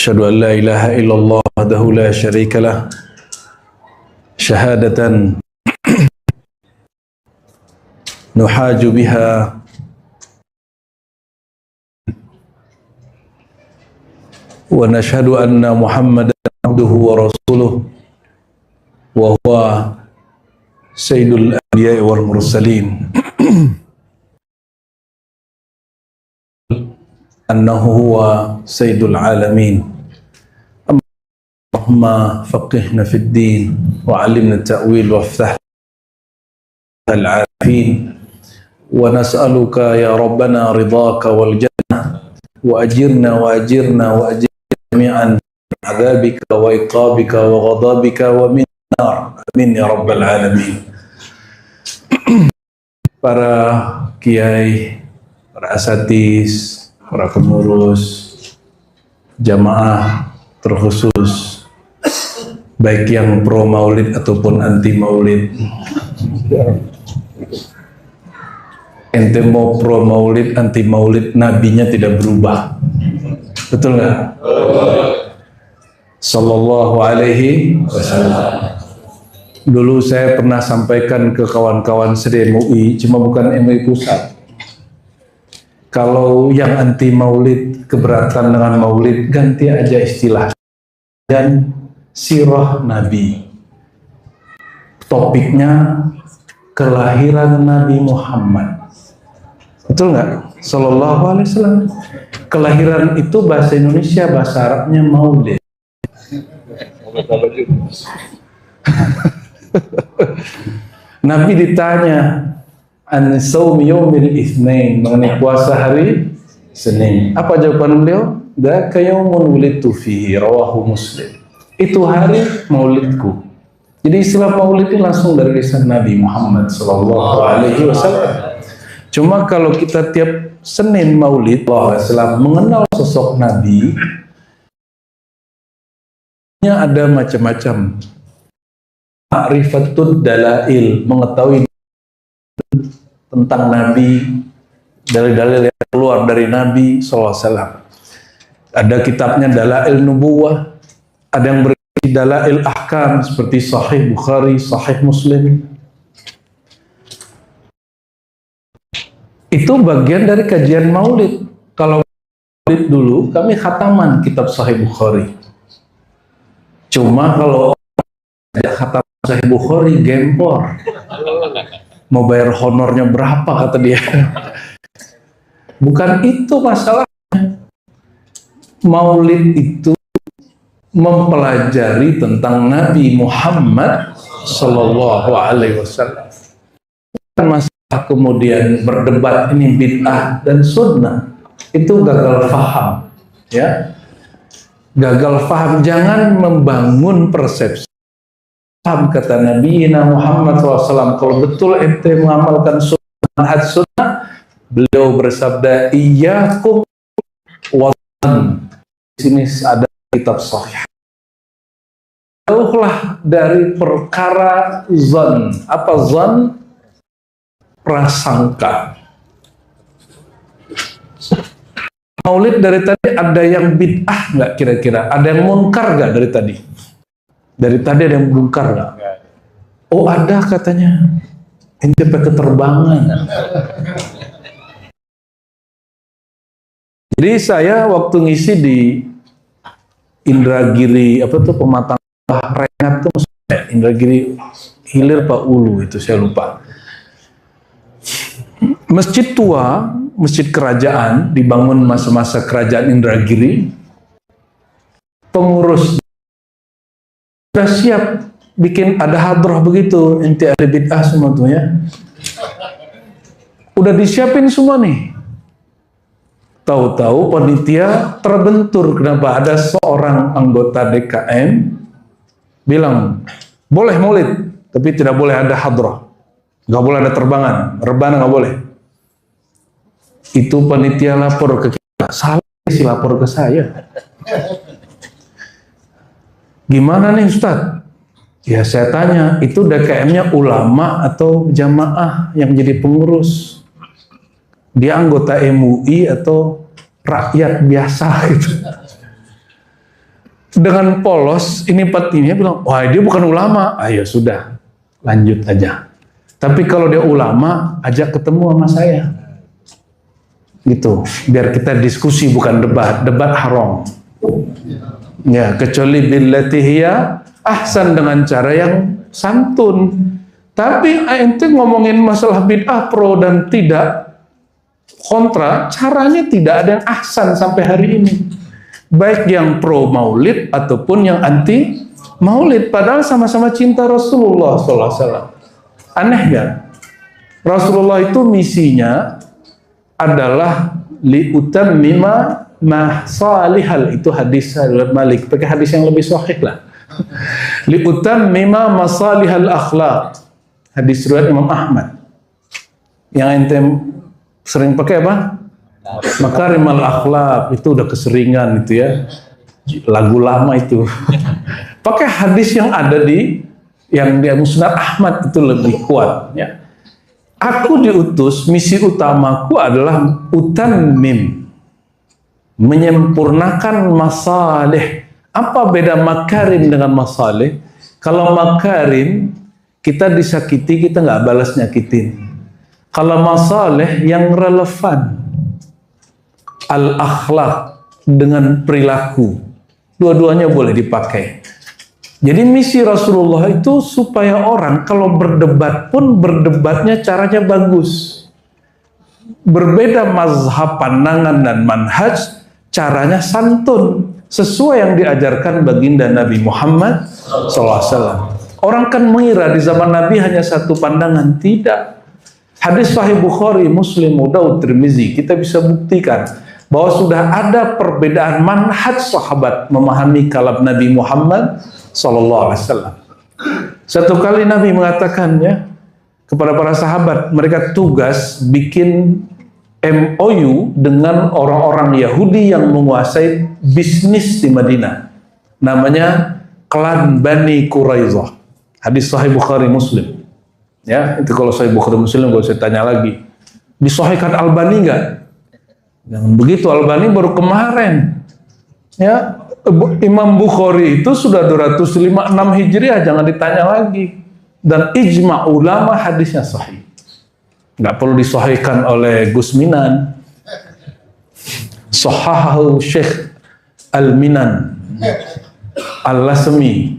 Asyhadu an la ilaha illallah wahdahu la syarika lah syahadatan nuhaju biha wa nashhadu anna Muhammadan abduhu wa rasuluh wa huwa sayyidul anbiya'i wal mursalin annahu huwa sayyidul alamin. Allahumma faqihna fid din wa 'allimna at-ta'wil waftah al-'arifin wa nas'aluka ya rabbana ridhaka wal jannah wa ajirna jami'an min 'adzabika wa iqabika wa ghadabika wa min nar. Amin ya rabbal alamin. Para kiai, para asatiz, para pengurus, jamaah terkhusus, baik yang pro maulid ataupun anti maulid. Ente mau pro maulid, anti maulid, nabinya tidak berubah. Betul nggak? Sallallahu alaihi wasallam. Dulu saya pernah sampaikan ke kawan-kawan se-MUI, cuma bukan MUI pusat. Kalau yang anti maulid, keberatan dengan maulid, ganti aja istilah dan sirah Nabi. Topiknya kelahiran Nabi Muhammad. Betul nggak? Sallallahu alaihi wasallam. Kelahiran itu bahasa Indonesia, bahasa Arabnya maulid. Nabi ditanya an saum yaumil itsnain, mengenai puasa hari Senin. Apa jawaban beliau? Dzaka yaumun wulidtu fihi, rawahu Muslim. Itu hari maulidku. Jadi istilah maulid itu langsung dari lisan Nabi Muhammad sallallahu alaihi wasallam. Cuma kalau kita tiap Senin maulid Allah mengenal sosok Nabi, ada macam-macam. Ma'rifatud dalail, mengetahui tentang Nabi, dalil-dalil yang keluar dari Nabi SAW. Ada kitabnya Dalail Nubuwah, ada yang berisi Dalail Ahkam seperti Sahih Bukhari, Sahih Muslim. Itu bagian dari kajian maulid. Kalau maulid dulu, kami khataman kitab Sahih Bukhari. Cuma kalau ada khatam Sahih Bukhari, gempor. Mau bayar honornya berapa kata dia. Bukan itu masalahnya. Maulid itu mempelajari tentang Nabi Muhammad sallallahu alaihi wasallam. Bukan masalah kemudian berdebat ini bid'ah dan sunnah. Itu gagal faham, ya. Gagal faham, jangan membangun persepsi. Paham kata Nabi Muhammad SAW, kalau betul ente mengamalkan sunnah, beliau bersabda, iyyakum wadhan. Di sini ada kitab sahih. Jauhlah dari perkara zan. Apa zan? Prasangka. Maulid dari tadi ada yang bid'ah nggak kira-kira? Ada yang munkar nggak dari tadi? Dari tadi ada yang munkar nggak? Oh ada katanya. Ente keterbangan. Jadi saya waktu ngisi di Indragiri, apa tuh Pematang Rengat tuh, Indragiri Hilir Pak Ulu itu saya lupa. Masjid tua, masjid kerajaan dibangun masa-masa kerajaan Indragiri. Pengurus sudah siap bikin ada hadroh begitu, ente ada bid'ah semua tuh ya. Udah disiapin semua nih. Tahu-tahu panitia terbentur. Kenapa? Ada seorang anggota DKM bilang, boleh maulid, tapi tidak boleh ada hadroh. Nggak boleh ada terbangan, rebana nggak boleh. Itu panitia lapor ke kita. Salah sih lapor ke saya. Gimana nih Ustadz? Ya saya tanya, itu DKM-nya ulama atau jamaah yang jadi pengurus? Dia anggota MUI atau rakyat biasa gitu? dengan polos ini petinya bilang, wah dia bukan ulama. Ayo sudah, lanjut aja. Tapi kalau dia ulama, ajak ketemu sama saya. Gitu, biar kita diskusi bukan debat haram. Ya, kecuali billati hiya ahsan, dengan cara yang santun. Tapi ente ngomongin masalah bid'ah pro dan tidak kontra, caranya tidak ada yang ahsan sampai hari ini. Baik yang pro maulid ataupun yang anti maulid, padahal sama-sama cinta Rasulullah SAW. Aneh gak? Rasulullah itu misinya adalah liutammima masalihal, itu hadis riwayat Malik, pakai hadis yang lebih sahih lah. Liutammima masalihal akhlaq, hadis riwayat Imam Ahmad. Yang ente sering pakai apa? Makarimal akhlak, itu udah keseringan itu ya, lagu lama itu. Pakai hadis yang ada di Musnad Ahmad, itu lebih kuat ya. Aku diutus, misi utamaku adalah utammim, menyempurnakan masalih. Apa beda makarim dengan masalih? Kalau makarim kita disakiti, kita nggak balas nyakitin. Kalau masalih yang relevan, al-akhlak dengan perilaku, dua-duanya boleh dipakai. Jadi misi Rasulullah itu supaya orang kalau berdebat pun berdebatnya caranya bagus. Berbeda mazhab, pandangan dan manhaj, caranya santun sesuai yang diajarkan baginda Nabi Muhammad SAW. Orang kan mengira di zaman Nabi hanya satu pandangan, tidak. Hadis Sahih Bukhari, Muslim, Daud, Tirmizi, kita bisa buktikan bahwa sudah ada perbedaan manhaj sahabat memahami kalam Nabi Muhammad SAW. Satu kali Nabi mengatakannya kepada para sahabat, mereka tugas bikin MOU dengan orang-orang Yahudi yang menguasai bisnis di Madinah. Namanya klan Bani Quraizah. Hadis Sahih Bukhari Muslim. Ya, itu kalau Sahih Bukhari Muslim gak usah tanya lagi. Disahihkan Albani enggak? Jangan begitu, Albani baru kemarin. Ya, Imam Bukhari itu sudah 256 Hijriah, jangan ditanya lagi. Dan ijma' ulama hadisnya sahih. Nggak perlu disahihkan oleh Gus Minan. Sahahahu Syekh Al-Minan Al-Lasmi.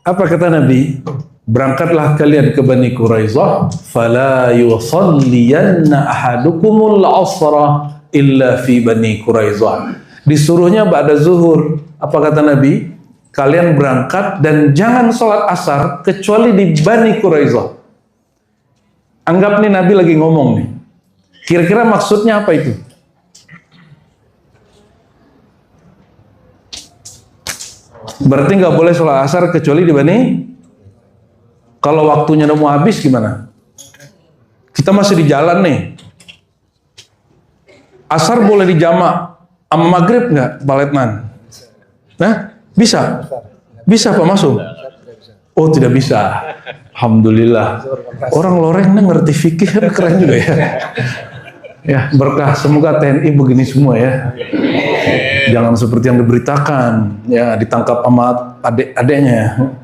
Apa kata Nabi? Berangkatlah kalian ke Bani Quraizah, fala yusalliyanna ahadukumul asra illa fi Bani Quraizah. Disuruhnya ba'da zuhur. Apa kata Nabi? Kalian berangkat dan jangan sholat asar kecuali di Bani Quraizah. Anggap nih Nabi lagi ngomong nih. Kira-kira maksudnya apa itu? Berarti nggak boleh sholat asar kecuali di Bani. Kalau waktunya udah mau habis gimana? Kita masih di jalan nih. Asar boleh dijamak sama maghrib nggak, Pak Letnan? Nah, bisa? Bisa Pak Masum? Oh tidak bisa. Alhamdulillah. Orang lorengnya ngerti fikih, keren juga ya. Ya berkah. Semoga TNI begini semua ya. Jangan seperti yang diberitakan, ya ditangkap sama adik-adiknya.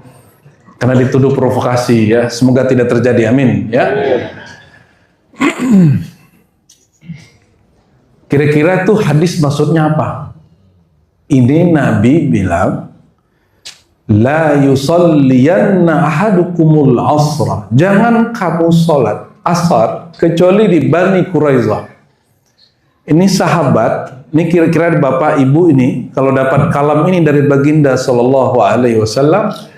Karena dituduh provokasi ya, semoga tidak terjadi, amin ya. Kira-kira tuh hadis maksudnya apa? Ini Nabi bilang, la yusalliyanna ahadukumul asra, jangan kamu sholat asar kecuali di Bani Quraizah. Ini sahabat, ini kira-kira bapak ibu ini kalau dapat kalam ini dari baginda Sallallahu Alaihi Wasallam.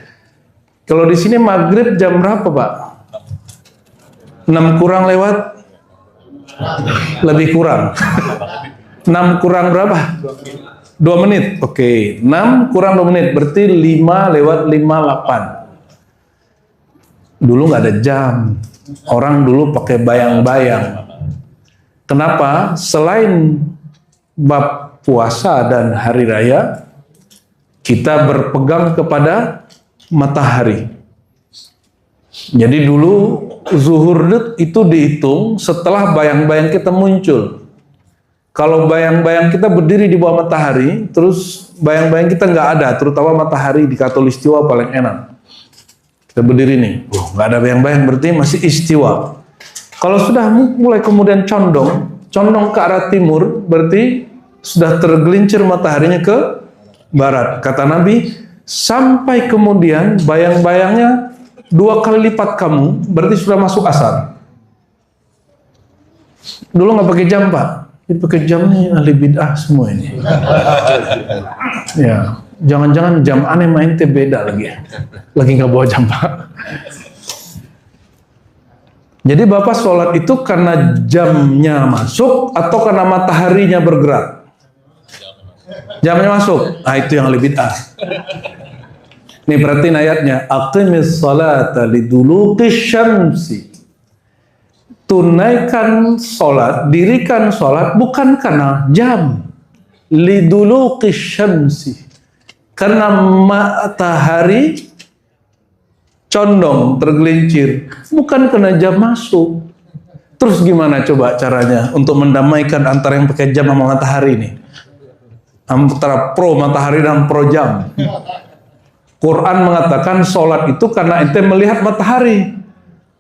Kalau di sini maghrib jam berapa Pak? 6 kurang lewat? Lebih kurang. 6 kurang berapa? 2 menit. Oke, 6 kurang 2 menit. Berarti 5 lewat 58. Dulu nggak ada jam. Orang dulu pakai bayang-bayang. Kenapa? Selain bab puasa dan hari raya, kita berpegang kepada matahari. Jadi dulu zuhur itu dihitung setelah bayang-bayang kita muncul. Kalau bayang-bayang kita berdiri di bawah matahari, terus bayang-bayang kita nggak ada, terutama matahari di Khatulistiwa paling enak. Kita berdiri nih, nggak ada bayang-bayang, berarti masih istiwa. Kalau sudah mulai kemudian condong ke arah timur, berarti sudah tergelincir mataharinya ke barat. Kata Nabi, sampai kemudian bayang-bayangnya 2 kali lipat kamu, berarti sudah masuk asar. Dulu nggak pakai jam, Pak. Ini pakai jam nih, ahli bid'ah semua ini. Ya, jangan-jangan jam aneh main teh beda lagi. Lagi nggak bawa jam, Pak. Jadi Bapak sholat itu karena jamnya masuk atau karena mataharinya bergerak? Jamnya masuk. Nah, itu yang lebih bid'ah. Nih perhatiin ayatnya. Aqimis salata liduluqis syamsi. Tunaikan sholat, dirikan sholat bukan karena jam. Liduluqis syamsi. Karena matahari condong, tergelincir. Bukan karena jam masuk. Terus gimana coba caranya untuk mendamaikan antara yang pakai jam sama matahari ini? Antara pro matahari dan pro jam. Quran mengatakan sholat itu karena ente melihat matahari.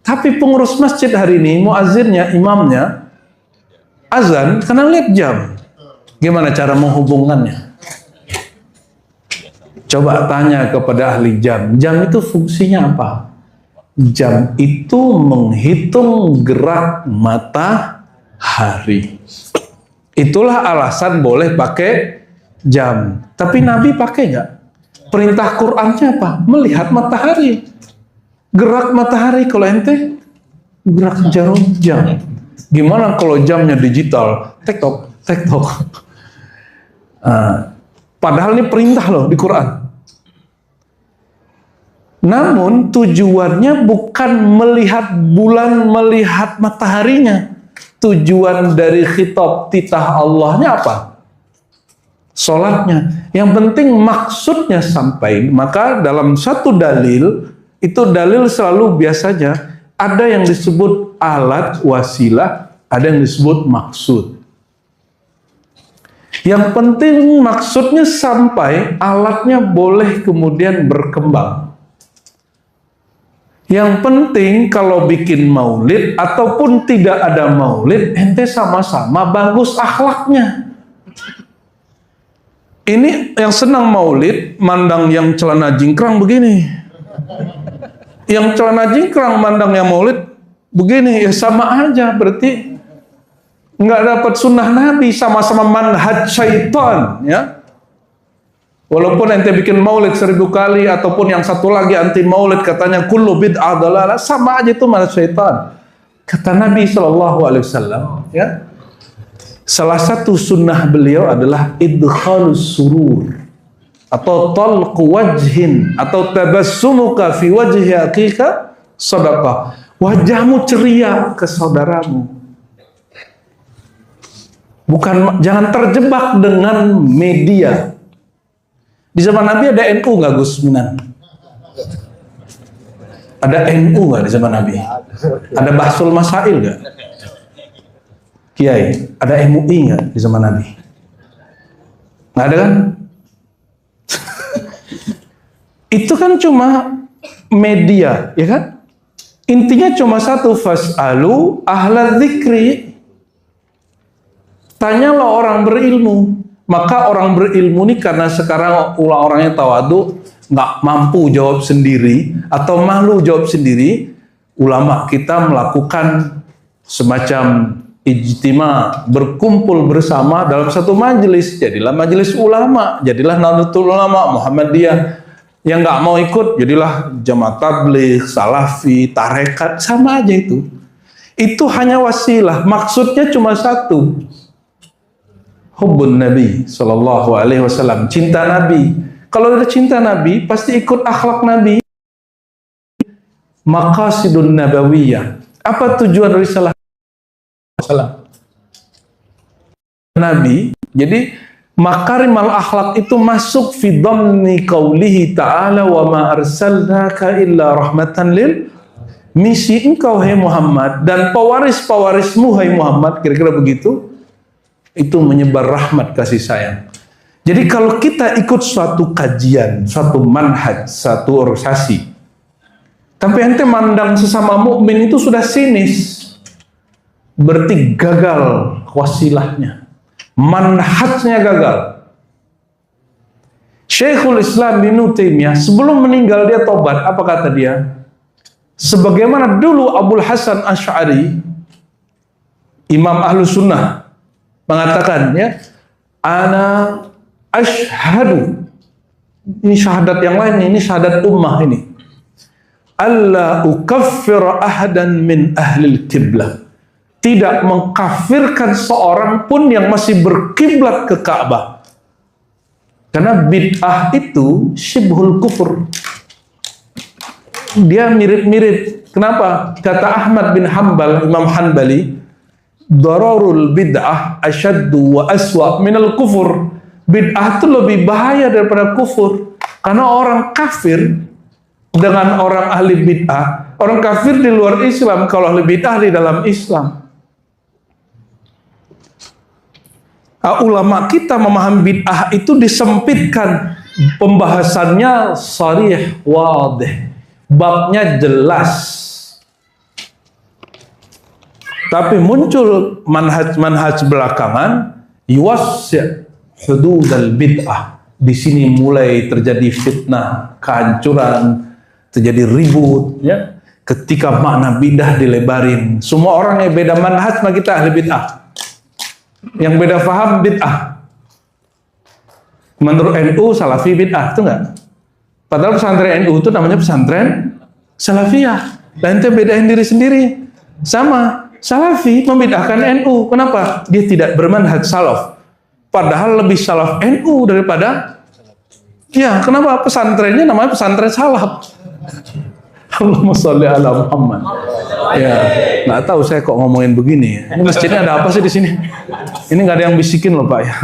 Tapi pengurus masjid hari ini, muazzinnya, imamnya, azan karena lihat jam. Gimana cara menghubungkannya? Coba tanya kepada ahli jam. Jam itu fungsinya apa? Jam itu menghitung gerak matahari. Itulah alasan boleh pakai jam. Tapi Nabi pakai nggak? Perintah Qur'annya apa? Melihat matahari. Gerak matahari. Kalau ente gerak jarum jam. Gimana kalau jamnya digital? Tek-tok, tek-tok. Padahal ini perintah loh di Quran. Namun tujuannya bukan melihat bulan, melihat mataharinya. Tujuan dari khitab titah Allahnya apa? Sholatnya. Yang penting maksudnya sampai. Maka dalam satu dalil, itu dalil selalu biasanya ada yang disebut alat, wasilah, ada yang disebut maksud. Yang penting maksudnya sampai, alatnya boleh kemudian berkembang. Yang penting kalau bikin maulid ataupun tidak ada maulid, ente sama-sama bagus akhlaknya. Ini yang senang maulid, mandang yang celana jingkrang begini. Yang celana jingkrang mandang yang maulid begini, ya sama aja, berarti nggak dapat sunnah Nabi, sama-sama manhaj syaitan, ya. Walaupun ente bikin maulid 1000 kali, ataupun yang satu lagi anti maulid katanya kullu bid'ah dalalah, sama aja itu manhaj syaitan. Kata Nabi SAW, ya. Salah satu sunnah beliau adalah idkhalus surur atau talqu wajhin atau tabassumuka fi wajhi akhika sadaqah. Wajahmu ceria ke saudaramu. Bukan, jangan terjebak dengan media. Di zaman Nabi ada NU nggak, Gus Minan? Ada NU nggak di zaman Nabi? Ada Bahsul Masail nggak? Kiai, ada MUI nggak di zaman Nabi? Nggak ada kan? Itu kan cuma media, ya kan? Intinya cuma satu, fas'alu ahla dzikri. Tanyalah orang berilmu. Maka orang berilmu ini karena sekarang orangnya tawadu, nggak mampu jawab sendiri atau malu jawab sendiri, ulama kita melakukan semacam ijtima, berkumpul bersama dalam satu majelis. Jadilah majelis ulama, jadilah Nahdlatul Ulama, Muhammadiyah. Yang nggak mau ikut, jadilah Jamaah Tabligh, Salafi, Tarekat, sama aja itu. Itu hanya wasilah, maksudnya cuma satu. Hubbun Nabi Sallallahu Alaihi Wasallam, cinta Nabi. Kalau ada cinta Nabi, pasti ikut akhlak Nabi. Maqasidun Nabawiyah. Apa tujuan risalah Nabi? Jadi makarimal akhlak itu masuk fi dhamni qaulihi ta'ala wa ma arsalnaka illa rahmatan lil, misi engkau hai Muhammad dan pewaris-pewarismu hai Muhammad, kira-kira begitu. Itu menyebar rahmat kasih sayang. Jadi kalau kita ikut suatu kajian, suatu manhaj, suatu organisasi, tapi ente mandang sesama mukmin itu sudah sinis, berarti gagal wasilahnya, manhajnya gagal. Syekhul Islam Ibnu Taimiyah sebelum meninggal dia tobat. Apa kata dia? Sebagaimana dulu Abul Hasan Asy'ari, Imam Ahlus Sunnah, mengatakan, ya, ana asyhadu, ini syahadat yang lain, ini syahadat ummah ini, alla ukaffir ahadan min ahlil kiblah, tidak mengkafirkan seorang pun yang masih berkiblat ke Ka'bah, karena bid'ah itu syibhul kufur, dia mirip-mirip. Kenapa? Kata Ahmad bin Hanbal, Imam Hanbali, dararul bid'ah asyaddu wa aswa minal kufur. Bid'ah itu lebih bahaya daripada kufur. Karena orang kafir dengan orang ahli bid'ah, orang kafir di luar Islam, kalau ahli bid'ah di dalam Islam. Ulama kita memahami bid'ah itu disempitkan, pembahasannya sharih wadih, babnya jelas. Tapi muncul manhaj belakangan, yuwassi' hududal bid'ah. Di sini mulai terjadi fitnah, kehancuran, terjadi ribut, ya. Ketika makna bid'ah dilebarin, semua orang yang beda manhaj sama kita ahli bid'ah. Yang beda faham bid'ah. Menurut NU salafi bid'ah, itu enggak? Padahal pesantren NU itu namanya pesantren salafiyah. Dan ente bedain diri sendiri. Sama, salafi membid'ahkan NU. Kenapa? Dia tidak bermanhaj salaf. Padahal lebih salaf NU daripada, ya, kenapa pesantrennya namanya pesantren salaf? Allahumma sholli ala Muhammad. Ya, nggak tahu saya kok ngomongin begini. Ini masjidnya ada apa sih di sini? Ini nggak ada yang bisikin loh Pak ya.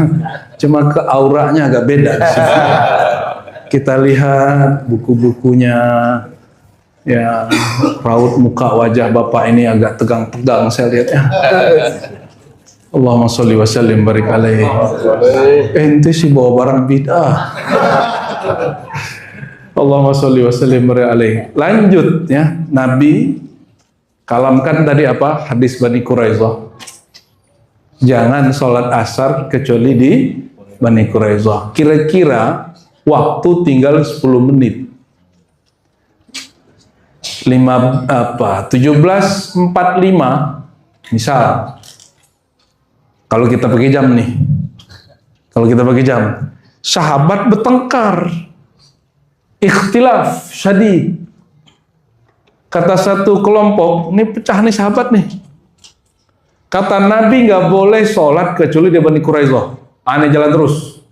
Cuma ke auranya agak beda di sini. Kita lihat buku-bukunya, ya, raut muka wajah Bapak ini agak tegang-tegang saya lihat ya. Allahumma sholli wa sallim barik alaihi. Ente sih bawa barang bid'ah. Allahumma sholli wa sallim barik alaihi. Lanjut ya, Nabi kalamkan tadi apa? Hadis Bani Quraisyah. Jangan sholat asar kecuali di Bani Quraisyah. Kira-kira waktu tinggal 10 menit. 17.45 misal. Kalau kita pakai jam nih, sahabat bertengkar, ikhtilaf syadid. Kata satu kelompok, ini pecah nih sahabat nih. Kata Nabi nggak boleh sholat kecuali di Bani Quraisyah. Aneh jalan terus.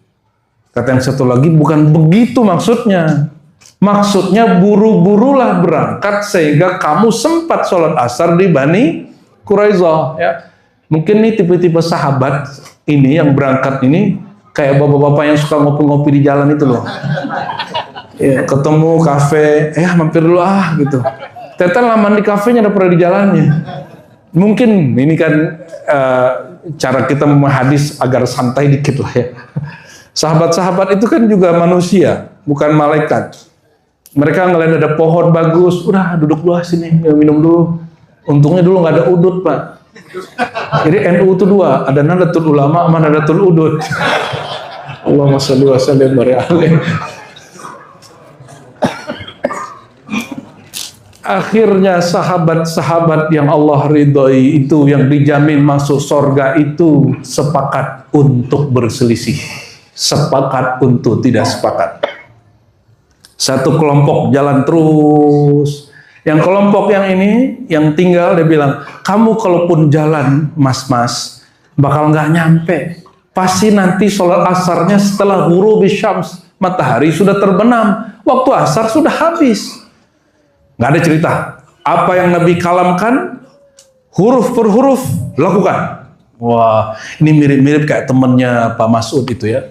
Kata yang satu lagi, bukan begitu maksudnya. Maksudnya buru-burulah berangkat sehingga kamu sempat sholat asar di Bani Quraisyah. Ya. Mungkin nih tipe-tipe sahabat ini yang berangkat ini kayak bapak-bapak yang suka ngopi-ngopi di jalan itu loh. Ya, ketemu kafe, mampir dulu gitu. Ternyata lama di kafenya daripada di jalannya. Mungkin ini kan cara kita menghadis agar santai dikit lah ya. Sahabat-sahabat itu kan juga manusia, bukan malaikat. Mereka ngeliat ada pohon bagus, udah duduk dulu sini, minum dulu. Untungnya dulu nggak ada udut Pak. Jadi NU itu dua, ada Nahdlatul Ulama sama Nahdlatul Udud. Allahumma sholli wa sallim barik alaihi. Akhirnya sahabat-sahabat yang Allah ridhoi itu, yang dijamin masuk surga itu, sepakat untuk berselisih, sepakat untuk tidak sepakat. Satu kelompok jalan terus. Yang kelompok yang ini, yang tinggal, dia bilang, kamu kalaupun jalan, mas-mas, bakal nggak nyampe. Pasti nanti sholat asarnya setelah ghurubi syams, matahari sudah terbenam, waktu asar sudah habis. Nggak ada cerita. Apa yang Nabi kalamkan, huruf per huruf, lakukan. Wah, ini mirip-mirip kayak temennya Pak Mas'ud itu ya.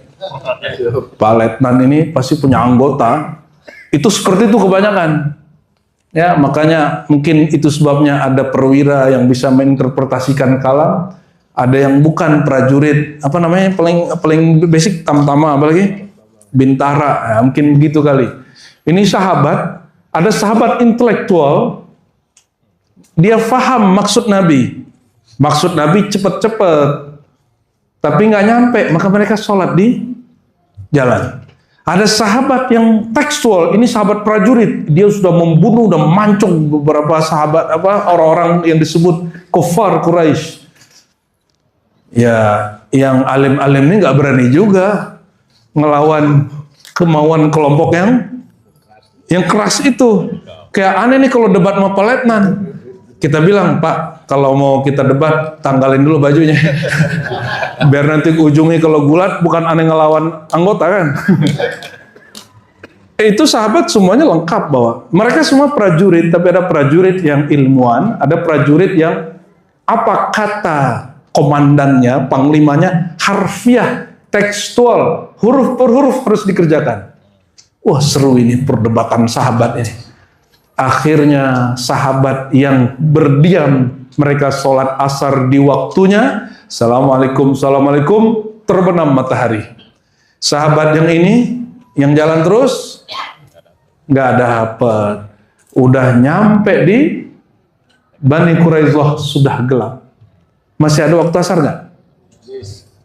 Pak Letnan ini pasti punya anggota. Itu seperti itu kebanyakan. Ya, makanya mungkin itu sebabnya ada perwira yang bisa menginterpretasikan kalam. ada yang bukan prajurit, apa namanya, paling basic tamtama, apalagi bintara, mungkin begitu kali. Ini sahabat, ada sahabat intelektual, dia faham maksud Nabi. Maksud Nabi cepet-cepet, tapi nggak nyampe, maka mereka sholat di jalan. Ada sahabat yang tekstual, ini sahabat prajurit, dia sudah membunuh dan mancung beberapa sahabat, orang-orang yang disebut kufar Quraisy. Ya, yang alim-alim ini nggak berani juga ngelawan kemauan kelompok yang keras itu. Kayak aneh nih kalau debat sama Pak Letnan. Kita bilang, Pak, kalau mau kita debat, tanggalin dulu bajunya. Biar nanti ujungnya kalau gulat, bukan aneh ngelawan anggota kan. Itu sahabat semuanya lengkap bahwa mereka semua prajurit, tapi ada prajurit yang ilmuwan, ada prajurit yang apa kata komandannya, panglimanya, harfiah, tekstual, huruf per huruf harus dikerjakan. Wah, seru ini perdebatan sahabat ini. Akhirnya sahabat yang berdiam, mereka sholat asar di waktunya, Assalamualaikum, Assalamualaikum, terbenam matahari. Sahabat yang ini, yang jalan terus, nggak dapet. Udah nyampe di Bani Quraisyah, sudah gelap. Masih ada waktu asar nggak?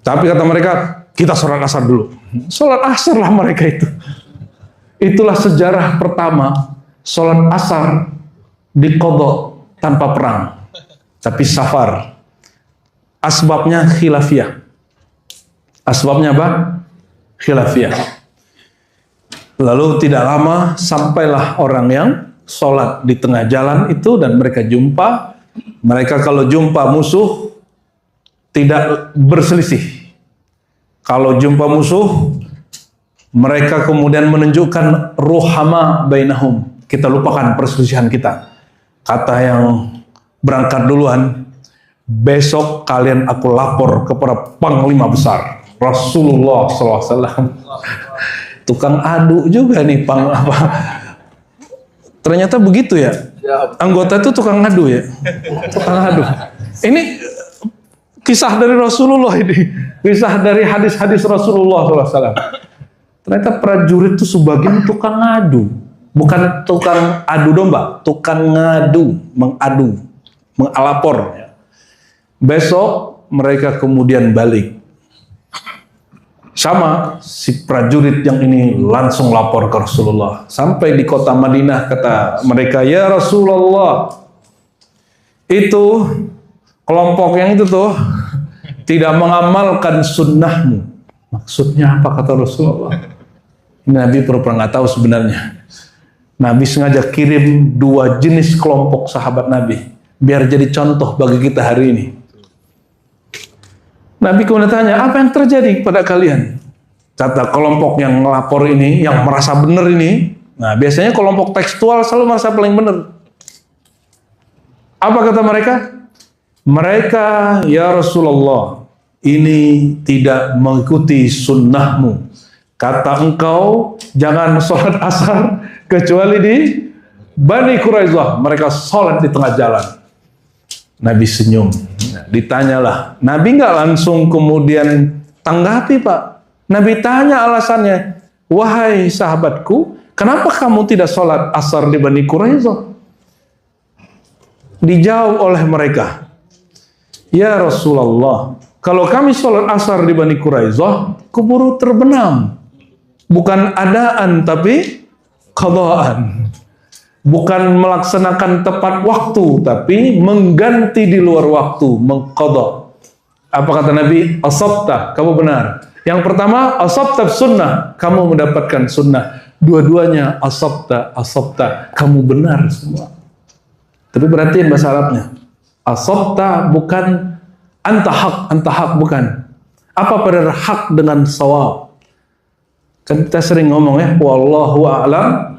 Tapi kata mereka, kita sholat asar dulu. Sholat asar lah mereka itu. Itulah sejarah pertama, sholat asar diqadha tanpa perang, tapi safar. Asbabnya khilafiyah. Asbabnya apa? Khilafiyah. Lalu tidak lama sampailah orang yang sholat di tengah jalan itu dan mereka jumpa. Mereka kalau jumpa musuh tidak berselisih. Kalau jumpa musuh, mereka kemudian menunjukkan ruhama bainahum. Kita lupakan perselisihan kita. Kata yang berangkat duluan, besok kalian aku lapor kepada panglima besar Rasulullah SAW. Tukang adu juga nih ternyata begitu ya. Anggota itu tukang adu ya. Tukang adu. Ini kisah dari Rasulullah ini. Kisah dari hadis-hadis Rasulullah SAW. Ternyata prajurit itu sebagian tukang adu. Bukan tukang adu domba, tukang ngadu, mengadu, mengalapor. Besok mereka kemudian balik. Sama si prajurit yang ini langsung lapor ke Rasulullah. Sampai di kota Madinah kata mereka, ya Rasulullah, itu kelompok yang itu tuh tidak mengamalkan sunnahmu. Maksudnya apa kata Rasulullah? Nabi pura-pura nggak tahu sebenarnya. Nabi sengaja kirim dua jenis kelompok sahabat Nabi biar jadi contoh bagi kita hari ini. Nabi kemudian tanya, apa yang terjadi pada kalian? Kata kelompok yang ngelapor ini, yang merasa benar ini, nah biasanya kelompok tekstual selalu merasa paling benar. Apa kata mereka? Mereka, ya Rasulullah, ini tidak mengikuti sunnahmu. Kata engkau, jangan sholat asar kecuali di Bani Quraisyah. Mereka sholat di tengah jalan. Nabi senyum. Ditanyalah. Nabi nggak langsung kemudian tanggapi, Pak. Nabi tanya alasannya. Wahai sahabatku, kenapa kamu tidak sholat asar di Bani Quraisyah? Dijawab oleh mereka. Ya Rasulullah, kalau kami sholat asar di Bani Quraisyah, keburu terbenam. Bukan adaan, tapi qadaan. Bukan melaksanakan tepat waktu, tapi mengganti di luar waktu, mengqadha. Apa kata Nabi? Asabta, kamu benar. Yang pertama, asabta sunnah, kamu mendapatkan sunnah. Dua-duanya asabta, kamu benar semua. Tapi perhatiin bahasa Arabnya. Asabta bukan anta hak bukan. Apa pada hak dengan sawab? Kan kita sering ngomong ya, wallahu a'lam.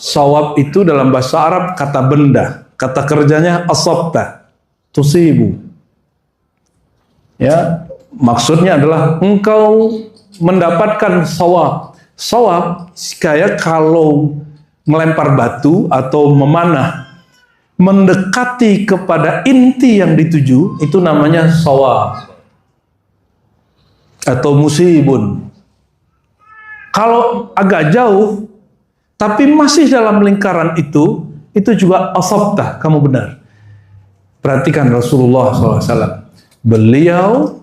Sawab itu dalam bahasa Arab kata benda, kata kerjanya asabta, tusibu. Ya, maksudnya adalah engkau mendapatkan sawab. Sawab kayak kalau melempar batu atau memanah, mendekati kepada inti yang dituju, itu namanya sawab. atau musibun. Kalau agak jauh, tapi masih dalam lingkaran itu juga asabta, kamu benar. Perhatikan Rasulullah SAW. Beliau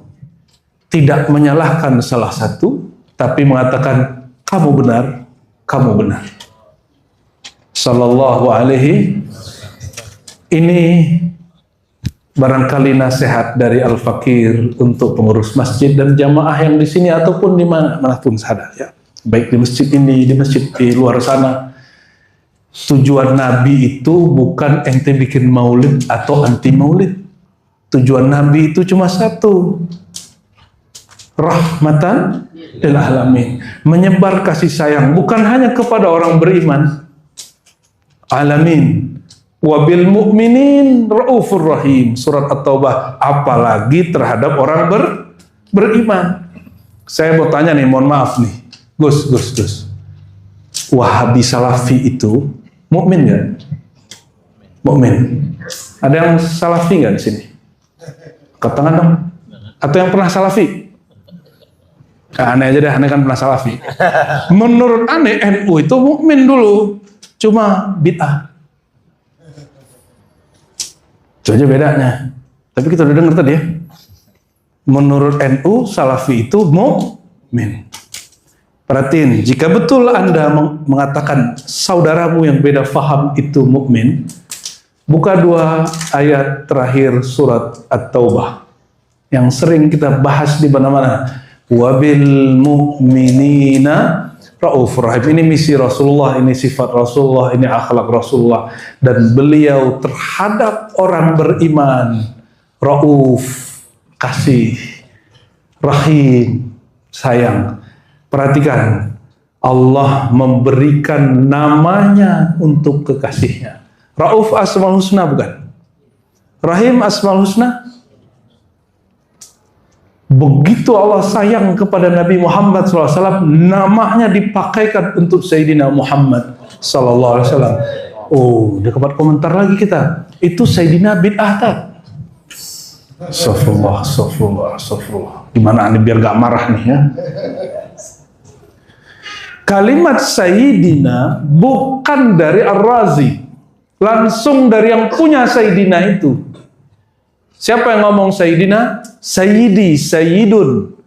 tidak menyalahkan salah satu, tapi mengatakan, kamu benar, kamu benar. Sallallahu alaihi. Ini barangkali nasihat dari Al-Fakir untuk pengurus masjid dan jamaah yang di sini ataupun di manapun saja, ya. Baik di masjid ini, di masjid di luar sana. Tujuan Nabi itu bukan ente bikin maulid atau anti maulid. Tujuan Nabi itu cuma satu. Rahmatan lil alamin. Menyebar kasih sayang bukan hanya kepada orang beriman. Alamin. Wabil mu'minin raufur rahim. Surat At-Taubah. Apalagi terhadap orang beriman. Saya mau tanya nih, mohon maaf nih. Gus. Wahabi Salafi itu mukmin nggak? Mukmin. Ada yang Salafi nggak di sini? Katakan dong. Atau yang pernah Salafi? Aneh aja deh, aneh kan pernah Salafi. Menurut aneh NU itu mukmin dulu, cuma bid'ah. Itu aja bedanya. Tapi kita udah dengar tadi ya. Menurut NU, Salafi itu mukmin. Perhatiin, jika betul Anda mengatakan saudaramu yang beda faham itu mukmin, buka 2 ayat terakhir surat At-Taubah yang sering kita bahas di mana-mana. Wabil mu'minina raufur rahim. Ini misi Rasulullah, ini sifat Rasulullah, ini akhlak Rasulullah. Dan beliau terhadap orang beriman rauf, kasih, rahim, sayang. Perhatikan, Allah memberikan namanya untuk kekasihnya. Rauf Asmaul Husna bukan? Rahim Asmaul Husna? Begitu Allah sayang kepada Nabi Muhammad SAW, namanya dipakaikan untuk Sayyidina Muhammad SAW. Oh, di tempat komentar lagi kita. Itu Sayyidina bid'ah tak? Astagfirullah. Gimana nih biar gak marah nih ya? Kalimat Sayyidina bukan dari Ar-Razi, langsung dari yang punya Sayyidina itu. Siapa yang ngomong Sayyidina? Sayyidi, Sayyidun.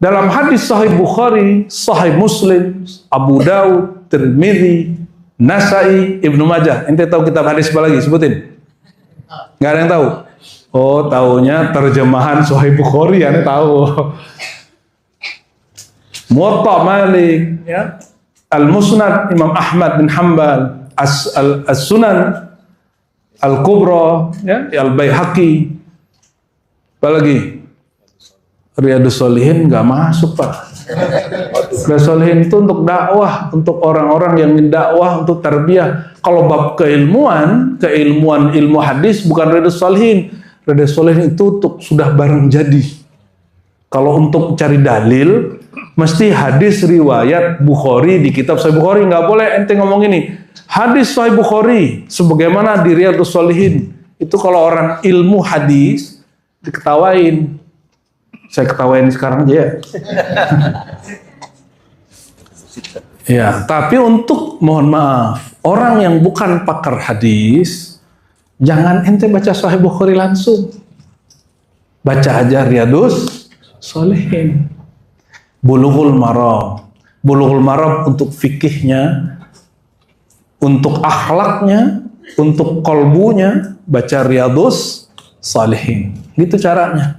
Dalam hadis Sahih Bukhari, Sahih Muslim, Abu Daud, Tirmidzi, Nasai, Ibnu Majah. Ente tahu kitab hadis apa lagi? Sebutin. Nggak ada yang tahu? Oh, taunya terjemahan Sahih Bukhari, Anda tahu. Muwatta Malik, ya. Al-Musnad Imam Ahmad bin Hanbal, As-Sunan Al-Kubra, ya, Al-Baihaqi. Apalagi Riyadus Shalihin nggak masuk, Pak. Riyadus Shalihin itu untuk dakwah, untuk orang-orang yang ingin dakwah, untuk tarbiyah. Kalau bab keilmuan ilmu hadis bukan Riyadus Shalihin. Riyadus Shalihin itu untuk sudah barang jadi. Kalau untuk cari dalil, mesti hadis riwayat Bukhari di kitab Sahih Bukhari. Nggak boleh ente ngomong ini. Hadis Sahih Bukhari sebagaimana di Riyadhus Shalihin. Itu kalau orang ilmu hadis diketawain. Saya ketawain sekarang aja ya. Ya, tapi untuk mohon maaf, orang yang bukan pakar hadis, jangan ente baca Sahih Bukhari langsung. Baca aja Riyadhus Shalihin. Bulughul Maram. Bulughul Maram untuk fikihnya, untuk akhlaknya, untuk kolbunya, baca Riyadhus Shalihin. Gitu caranya.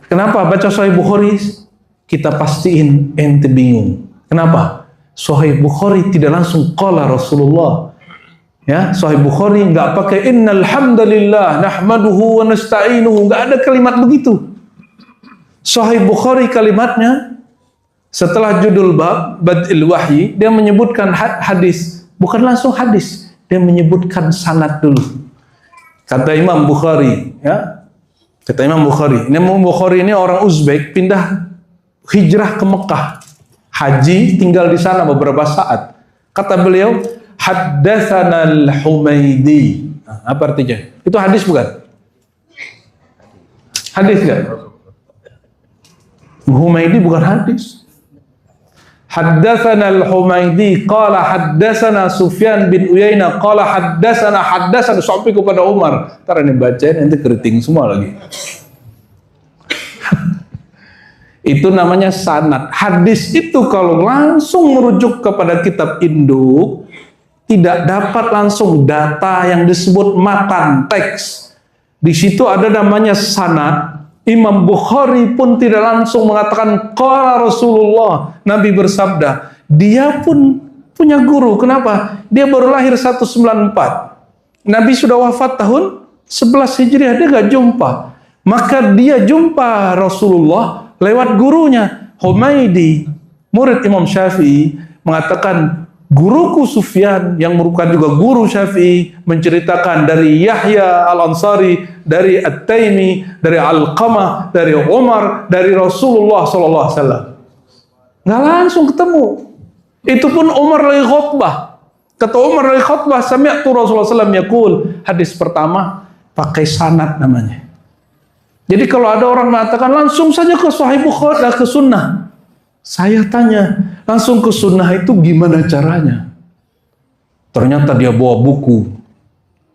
Kenapa baca Sahih Bukhari? Kita pastiin ente bingung. Kenapa? Sahih Bukhari tidak langsung qala Rasulullah. Ya, Sahih Bukhari nggak pakai innal hamdalillah nahmaduhu wa nasta'inuhu, nggak ada kalimat begitu. Sahih Bukhari kalimatnya setelah judul bab Bad'il Wahyi, dia menyebutkan hadis, bukan langsung hadis, dia menyebutkan sanad dulu. Kata Imam Bukhari, ya. Kata Imam Bukhari, Imam Bukhari ini orang Uzbek, pindah hijrah ke Mekah, haji, tinggal di sana beberapa saat. Kata beliau, haddatsana al-Humaidi. Apa artinya? Itu hadis bukan? Hadis enggak? Humaydi bukan hadis. Haddatsana al-Humaydi qala haddatsana Sufyan bin Uyainah qala haddatsana sampai kepada Umar. Entar ini bacain nanti keriting semua lagi. Itu namanya sanad. Hadis itu kalau langsung merujuk kepada kitab induk, tidak dapat langsung data yang disebut matan, teks. Di situ ada namanya sanad. Imam Bukhari pun tidak langsung mengatakan qala Rasulullah, Nabi bersabda. Dia pun punya guru. Kenapa? Dia baru lahir 194. Nabi sudah wafat tahun 11 Hijriah, dia gak jumpa. Maka dia jumpa Rasulullah lewat gurunya. Humaydi, murid Imam Syafi'i, mengatakan, guruku Sufyan yang merupakan juga guru Syafi'i menceritakan dari Yahya Al-Ansari, dari At-Taimi, dari Al-Qamah, dari Umar, dari Rasulullah SAW. Nggak langsung ketemu. Itu pun Umar lagi khutbah. Kata Umar lagi khutbah, sami'tu Rasulullah SAW yaqul. Hadis pertama pakai sanad namanya. Jadi kalau ada orang mengatakan langsung saja ke Sahih Bukhari, ke sunnah. Saya tanya, langsung ke sunnah itu gimana caranya? Ternyata dia bawa buku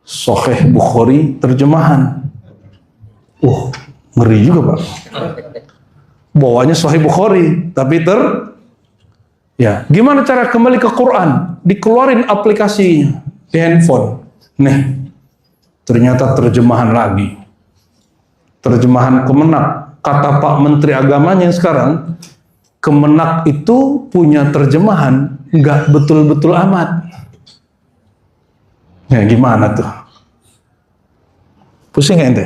Sahih Bukhari terjemahan. Ngeri juga Pak. Bawanya Sahih Bukhari, tapi gimana cara kembali ke Quran? Dikeluarin aplikasinya di handphone. Nih, ternyata terjemahan lagi. Terjemahan Kemenak. Kata Pak Menteri Agamanya sekarang, Kemenak itu punya terjemahan nggak betul-betul amat. Ya gimana tuh? Pusing nggak ente?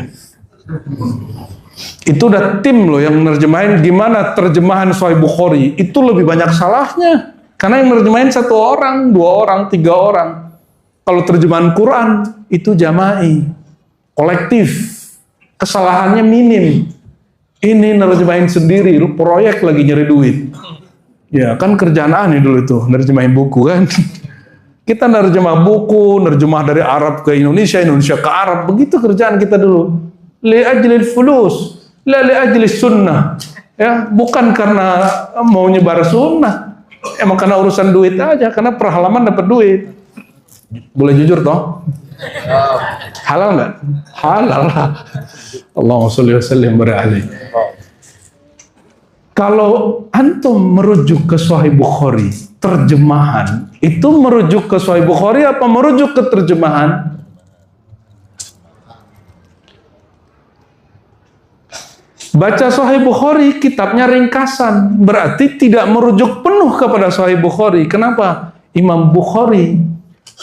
Itu udah tim loh yang nerjemahin. Gimana terjemahan Sahih Bukhari? Itu lebih banyak salahnya. Karena yang nerjemahin 1 orang, 2 orang, 3 orang. Kalau terjemahan Quran itu jama'i, kolektif. Kesalahannya minim. Ini nerjemahin sendiri, lu proyek lagi nyari duit. Ya kan kerjaan aneh dulu itu, nerjemahin buku kan. Kita nerjemah buku, nerjemah dari Arab ke Indonesia, Indonesia ke Arab, begitu kerjaan kita dulu. Li ajlil fulus, la li ajlis sunnah. Ya, bukan karena mau nyebar sunnah. Emang karena urusan duit aja, karena per halaman dapat duit. Boleh jujur toh? Halal nggak? Halal lah. Allahumma sholli wa sallim alaihi. Kalau antum merujuk ke Sahih Bukhari terjemahan, itu merujuk ke Sahih Bukhari apa merujuk ke terjemahan? Baca Sahih Bukhari, kitabnya ringkasan, berarti tidak merujuk penuh kepada Sahih Bukhari. Kenapa? Imam Bukhari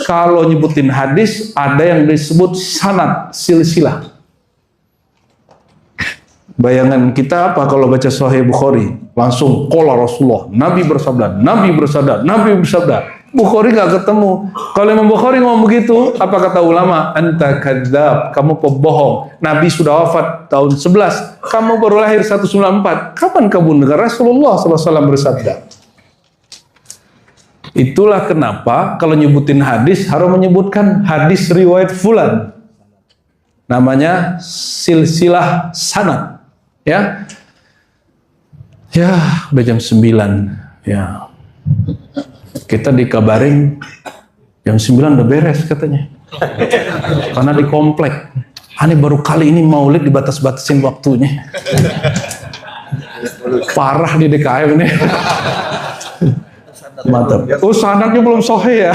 kalau nyebutin hadis ada yang disebut sanad, silsilah. Bayangan kita apa kalau baca Sahih Bukhari? Langsung qala Rasulullah, Nabi bersabda, Nabi bersabda, Nabi bersabda. Bukhari nggak ketemu. Kalau Imam Bukhari ngomong begitu, apa kata ulama? Anta kadzdzab, kamu pembohong. Nabi sudah wafat tahun 11, kamu baru lahir 194. Kapan kamu dengar Rasulullah SAW bersabda? Itulah kenapa kalau nyebutin hadis harus menyebutkan hadis riwayat fulan. Namanya silsilah sanad. Ya. Ya, udah jam 9. Ya. Kita dikabarin jam 9 udah beres katanya. Karena di komplek. Ini baru kali ini maulid dibatas-batasin waktunya. Parah di DKM ini. Mantap. Sanadnya belum sahih ya.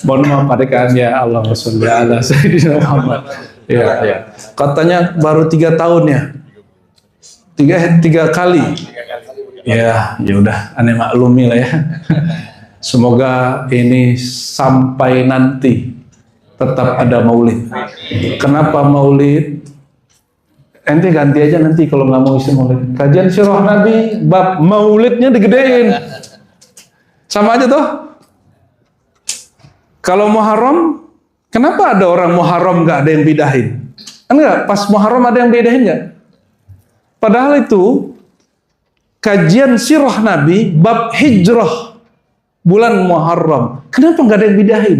Mohon maaf adegan ya, Allahumma sholli ala sayyidina Muhammad. Ya. Katanya baru 3 tahun ya. 3 kali. Ya udah, aneh maklumi lah ya. Semoga ini sampai nanti tetap ada maulid. Kenapa maulid? Ente ganti aja nanti kalau nggak mau isi maulid. Kajian sirah Nabi, bab maulidnya digedein. Sama aja toh. Kalau Muharram, kenapa ada orang Muharram nggak ada yang bidahin? Enggak, pas Muharram ada yang bidahin nggak? Padahal itu kajian sirah Nabi bab hijrah bulan Muharram. Kenapa nggak ada yang bidahin?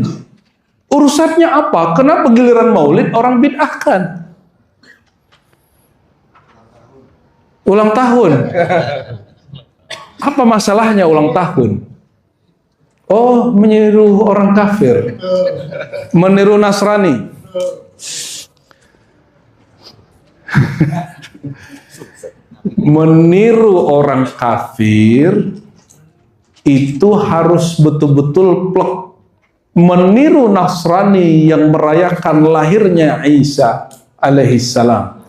Urusannya apa? Kenapa giliran maulid orang bid'ahkan? Ulang tahun. Apa masalahnya ulang tahun? Oh, meniru orang kafir. Meniru Nasrani. Meniru orang kafir itu harus betul-betul plek. Meniru Nasrani yang merayakan lahirnya Isa alaihissalam.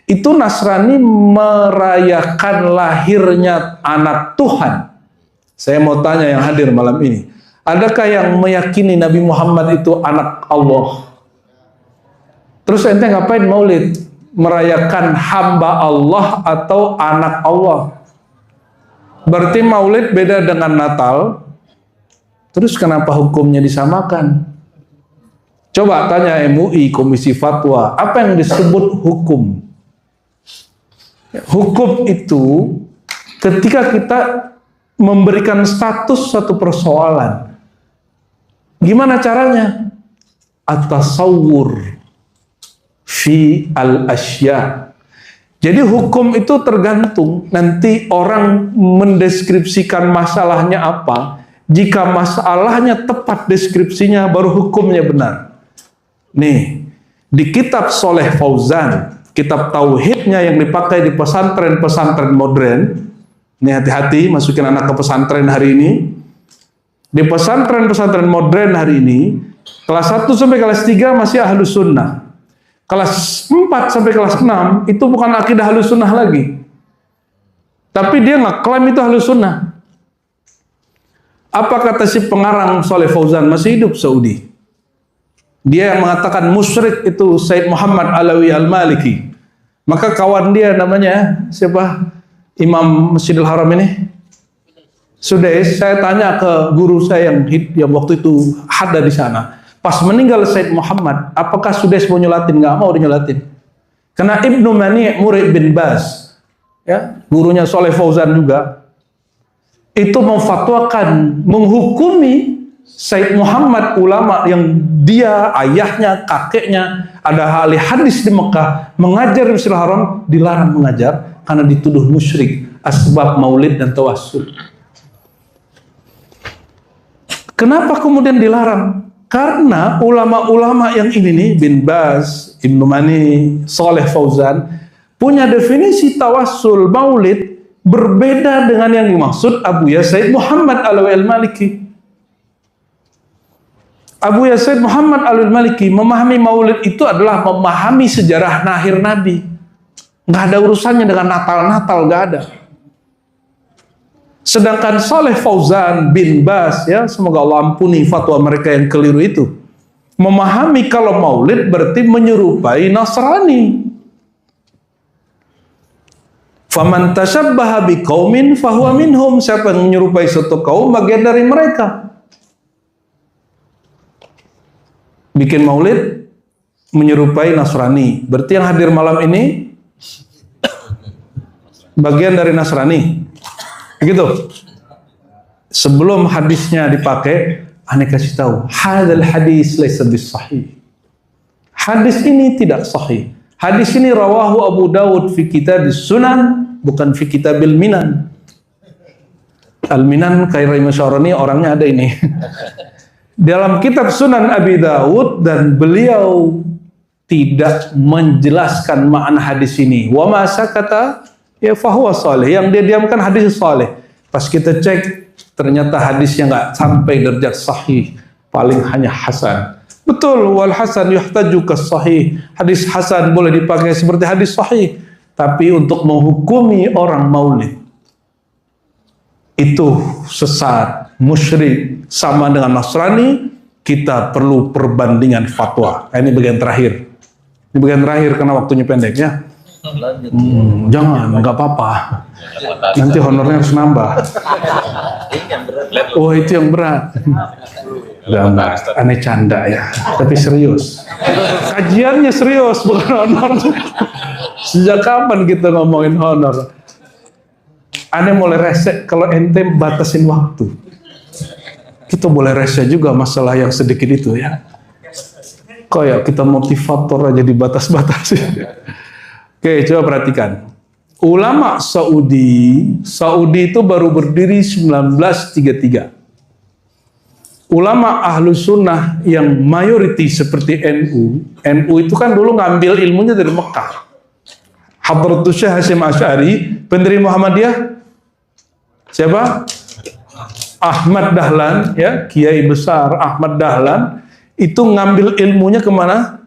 Itu Nasrani merayakan lahirnya anak Tuhan. Saya mau tanya yang hadir malam ini, adakah yang meyakini Nabi Muhammad itu anak Allah? Terus ente ngapain maulid? Merayakan hamba Allah atau anak Allah? Berarti maulid beda dengan Natal. Terus kenapa hukumnya disamakan? Coba tanya MUI, Komisi Fatwa, apa yang disebut hukum? Hukum itu ketika kita memberikan status satu persoalan. Gimana caranya? At-tasawwur fi al-asya. Jadi hukum itu tergantung nanti orang mendeskripsikan masalahnya apa. Jika masalahnya tepat deskripsinya, baru hukumnya benar. Nih, di kitab Soleh Fauzan, kitab tauhidnya yang dipakai di pesantren-pesantren modern. Ini hati-hati masukin anak ke pesantren hari ini. Di pesantren-pesantren modern hari ini, kelas 1 sampai kelas 3 masih ahlus sunnah. Kelas 4 sampai kelas 6 itu bukan akidah ahlus sunnah lagi. Tapi dia ngeklaim itu ahlus sunnah. Apa kata si pengarang Soleh Fauzan, masih hidup Saudi? Dia yang mengatakan musyrik itu Said Muhammad Alawi Al-Maliki. Maka kawan dia namanya siapa? Imam Masjidil Haram ini? Sudais. Saya tanya ke guru saya yang waktu itu ada di sana. Pas meninggal Said Muhammad, apakah Sudais mau nyolatin? Nggak mau dinyolatin. Karena Ibnu Mani' murid bin Baz, ya, gurunya Soleh Fauzan juga, itu memfatwakan, menghukumi Said Muhammad, ulama yang dia, ayahnya, kakeknya ada ahli hadis di Mekah, mengajar di Masjidil Haram, dilarang mengajar karena dituduh musyrik, asbab maulid dan tawassul. Kenapa kemudian dilarang? Karena ulama-ulama yang ini nih, bin Baz, Ibnu Mani, Soleh Fauzan, punya definisi tawassul maulid berbeda dengan yang dimaksud Abu Said Muhammad Alawi Al-Maliki. Abu Said Muhammad Alawi Al-Maliki memahami maulid itu adalah memahami sejarah lahir Nabi. Nggak ada urusannya dengan Natal-Natal, nggak ada. Sedangkan Soleh Fauzan bin Baz, ya, semoga Allah ampuni fatwa mereka yang keliru itu, memahami kalau maulid berarti menyerupai Nasrani. Faman tashabbaha biqaumin fahuwa minhum. Siapa yang menyerupai suatu kaum, bagian dari mereka. Bikin maulid menyerupai Nasrani, berarti yang hadir malam ini bagian dari Nasrani. Begitu. Sebelum hadisnya dipakai, ane kasih tahu, hadzal hadis laisa bisahih. Hadis ini tidak sahih. Hadis ini rawahu Abu Dawud fi kitab Sunan, bukan fi kitabil Minan. Al-Minan Khairul Masyarani orangnya ada ini. Dalam kitab Sunan Abi Dawud, dan beliau tidak menjelaskan makna hadis ini. Wa ma sakata ya fahuwa salih. Yang dia diamkan hadis salih. Pas kita cek, ternyata hadisnya nggak sampai derajat sahih, paling hanya hasan. Betul, wal hasan yuhtaju kas sahih. Hadis hasan boleh dipakai seperti hadis sahih, tapi untuk menghukumi orang maulid itu sesat, musyrik, sama dengan Nasrani, kita perlu perbandingan fatwa. Ini bagian terakhir. Ini bagian terakhir karena waktunya pendek ya. Jangan, nggak apa-apa. Nanti honornya harus nambah. Oh, itu yang berat. Enggak, aneh canda ya. Tapi serius. Kajiannya serius, bukan honor. Sejak kapan kita ngomongin honor? Aneh mulai rese kalau ente batasin waktu. Kita boleh rese juga masalah yang sedikit itu ya. Kayak kita motivator aja dibatas-batasin. Oke, coba perhatikan. ulama Saudi itu baru berdiri 1933. Ulama ahlu sunnah yang mayoriti seperti NU itu kan dulu ngambil ilmunya dari Mekah. Hadratus Syekh Hasyim Asy'ari, pendiri Muhammadiyah siapa? Ahmad Dahlan, ya, kiai besar Ahmad Dahlan itu ngambil ilmunya kemana?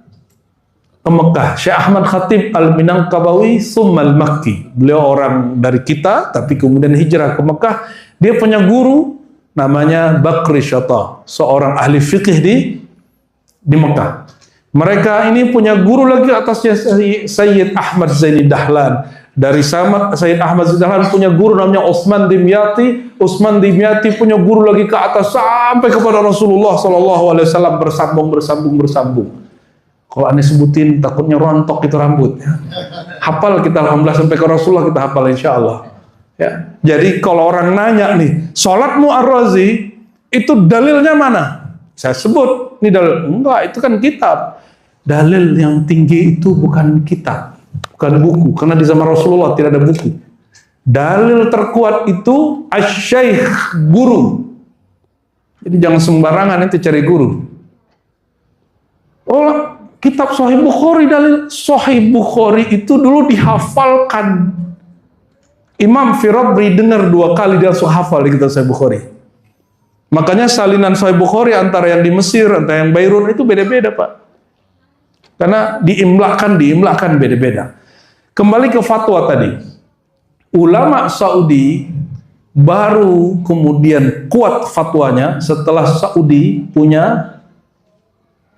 Ke Mekah. Syekh Ahmad Khatib Al-Minangkabawi Tsumma Al-Makki. Beliau orang dari kita tapi kemudian hijrah ke Mekah. Dia punya guru namanya Bakri Syata, seorang ahli fikih di Mekah. Mereka ini punya guru lagi atasnya Sayyid Ahmad Zaini Dahlan. Dari Sayyid Ahmad Zaini Dahlan punya guru namanya Utsman Dimyati. Utsman Dimyati punya guru lagi ke atas sampai kepada Rasulullah SAW, bersambung. Kalau aneh sebutin takutnya rontok itu rambut. Ya. Hafal kita alhamdulillah sampai ke Rasulullah, kita hafal insya Allah. Ya. Jadi kalau orang nanya nih, sholatmu Ar-Razi itu dalilnya mana? Saya sebut, ini dalil. Enggak, itu kan kitab. Dalil yang tinggi itu bukan kitab, bukan buku. Karena di zaman Rasulullah tidak ada buku. Dalil terkuat itu asy-syaikh, guru. Jadi jangan sembarangan itu cari guru. Oh, kitab Sahih Bukhari, dalil Sahih Bukhari itu dulu dihafalkan. Imam Firabri dengar 2 kali dia langsung hafal di kitab Sahih Bukhari. Makanya salinan Sahih Bukhari antara yang di Mesir, antara yang Beirut itu beda-beda, Pak. Karena diimlakan beda-beda. Kembali ke fatwa tadi. Ulama Saudi baru kemudian kuat fatwanya setelah Saudi punya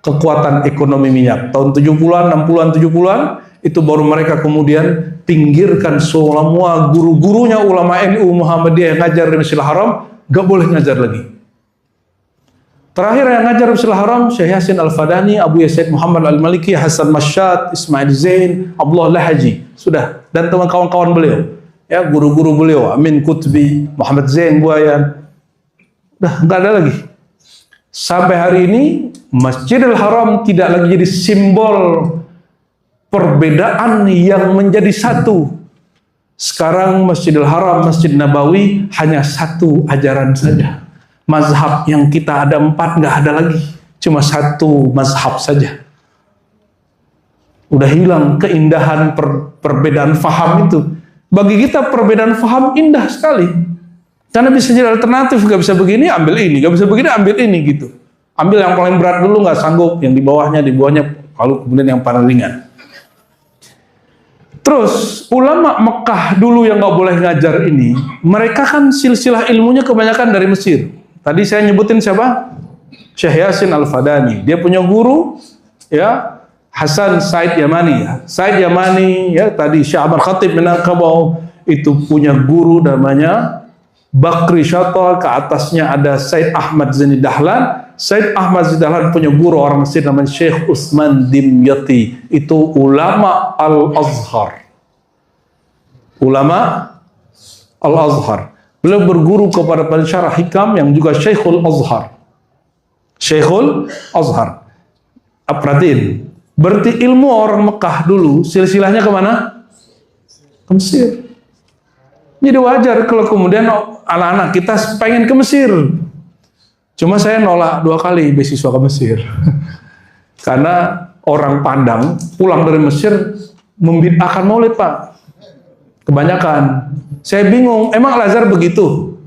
kekuatan ekonomi minyak. Tahun 70-an, 60-an, 70-an itu baru mereka kemudian pinggirkan semua guru-gurunya ulama NU Muhammadiyah yang ngajar di Masjidil Haram, gak boleh ngajar lagi. Terakhir yang ngajar di Masjidil Haram Syekh Yasin Al-Fadani, Abu Yazid Muhammad Al-Maliki, Hasan Masyad, Ismail Zain, Abdullah Lahaji, sudah, dan teman kawan-kawan beliau, ya, guru-guru beliau, Amin Qutbi, Muhammad Zain Buayan, udah nggak ada lagi. Sampai hari ini Masjidil Haram tidak lagi jadi simbol perbedaan yang menjadi satu. Sekarang Masjidil Haram, Masjid Nabawi hanya satu ajaran saja. Mazhab yang kita ada 4 nggak ada lagi, cuma satu mazhab saja. Udah hilang keindahan perbedaan faham itu. Bagi kita perbedaan faham indah sekali, karena bisa jadi alternatif. Nggak bisa begini ambil ini, nggak bisa begini ambil ini gitu. Ambil yang paling berat dulu, nggak sanggup, yang di bawahnya, lalu kemudian yang paling ringan. Terus ulama Mekah dulu yang nggak boleh ngajar ini, mereka kan silsilah ilmunya kebanyakan dari Mesir. Tadi saya nyebutin siapa? Syekh Yasin Al-Fadani. Dia punya guru, ya, Hasan Said Yamani. Said Yamani, ya, tadi Syekh Ahmad Khatib Minangkabau itu punya guru namanya Bakri Syata. Ke atasnya ada Said Ahmad Zaini Dahlan. Said Ahmad Zaini Dahlan punya guru orang Mesir namanya Syekh Utsman Dimyati. Itu ulama Al-Azhar. Ulama Al-Azhar. Beliau berguru kepada pensyarah hikam yang juga Syekhul Azhar. Syekhul Azhar. Perhatiin. Berarti ilmu orang Mekah dulu silsilahnya kemana? Ke Mesir. Jadi wajar kalau kemudian anak-anak kita pengen ke Mesir. Cuma saya nolak 2 kali beasiswa ke Mesir. Karena orang Padang pulang dari Mesir membid'ahkan maulid, Pak. Kebanyakan. Saya bingung, emang Al-Azhar begitu?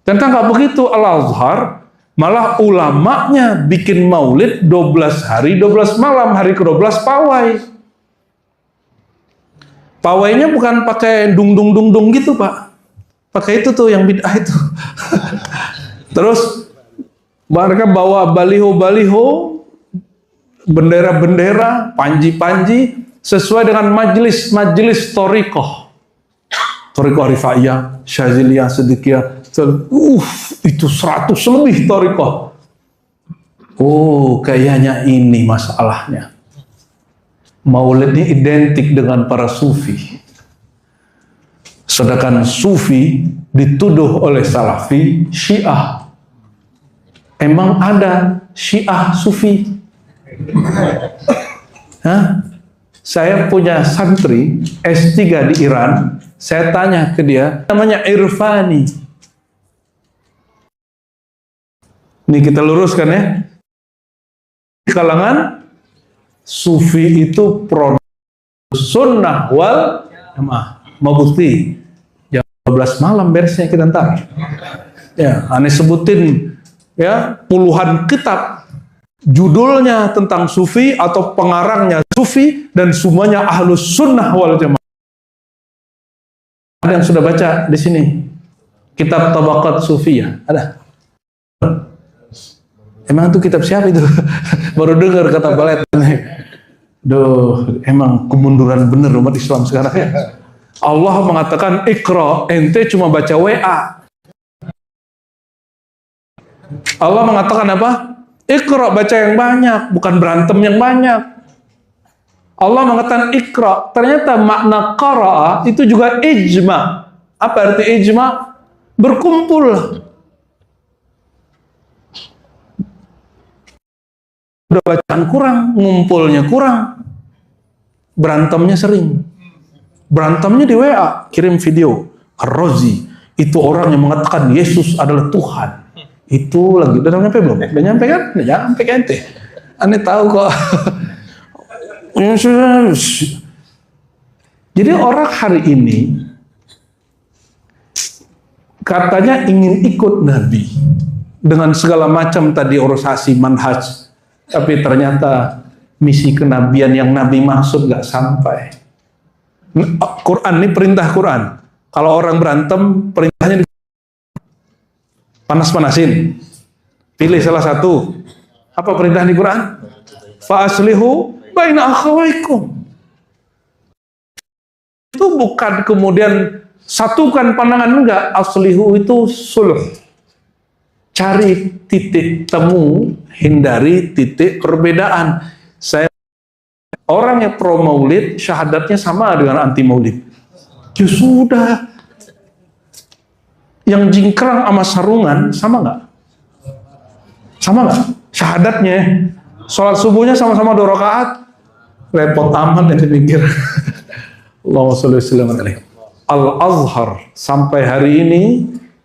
Ternyata nggak begitu. Al-Azhar malah ulamanya bikin maulid 12 hari, 12 malam, hari ke-12 pawai. Pawainya bukan pakai dung-dung gitu, Pak. Pakai itu tuh yang bid'ah itu. Terus mereka bawa baliho-baliho, bendera-bendera, panji-panji, sesuai dengan majelis thoriqah. Thoriqah Rifaiyah, Syaziliyah, Siddiqiyah. Itu 100 lebih thoriqah. Oh, kayaknya ini masalahnya. Maulid ini identik dengan para sufi. Sedangkan sufi dituduh oleh Salafi Syiah. Emang ada Syiah Sufi? Hah? Saya punya santri S3 di Iran, saya tanya ke dia, namanya Irfani. Ini kita luruskan ya. Kalangan Sufi itu produk sunnah wal jamaah. Mau bukti? Jam 12 malam beresnya kita ntar. Ya, aneh sebutin ya puluhan kitab. Judulnya tentang Sufi atau pengarangnya Sufi dan semuanya ahlus sunnah wal jamaah. Ada yang sudah baca di sini kitab Tabaqat Sufiyah? Ada? Emang itu kitab siapa itu? Baru dengar kata balet. Duh, emang kemunduran bener umat Islam sekarang ya. Allah mengatakan Iqra, ente cuma baca WA. Allah mengatakan apa? Iqra, baca yang banyak, bukan berantem yang banyak. Allah mengatakan Iqra, ternyata makna qara'a itu juga ijma. Apa arti ijma? Berkumpul. Udah bacaan kurang, ngumpulnya kurang. Berantemnya sering. Berantemnya di WA, kirim video. Ar-Razi, itu orang yang mengatakan Yesus adalah Tuhan. Itu lagi, udah nyampe belum? Udah nyampe kan? Udah nyampe kan ente. Aneh tahu kok. Jadi orang hari ini katanya ingin ikut Nabi dengan segala macam tadi organisasi manhaj, tapi ternyata misi kenabian yang Nabi maksud gak sampai. Quran ini perintah Quran. Kalau orang berantem, perintahnya panas-panasin. Pilih salah satu. Apa perintah di Quran? Fa aslihu baina akhawaikum. Itu bukan kemudian satukan pandangan, enggak. Aslihu itu sulh. Cari titik temu, hindari titik perbedaan. Saya orang yang pro maulid, syahadatnya sama dengan anti maulid. Ya sudah. Yang jingkrang sama sarungan sama nggak? Sama nggak? Syahadatnya, sholat subuhnya sama-sama 2 rakaat, repot amat yang dipikir. Allahumma sholli wa sallim alaihi. Al-Azhar sampai hari ini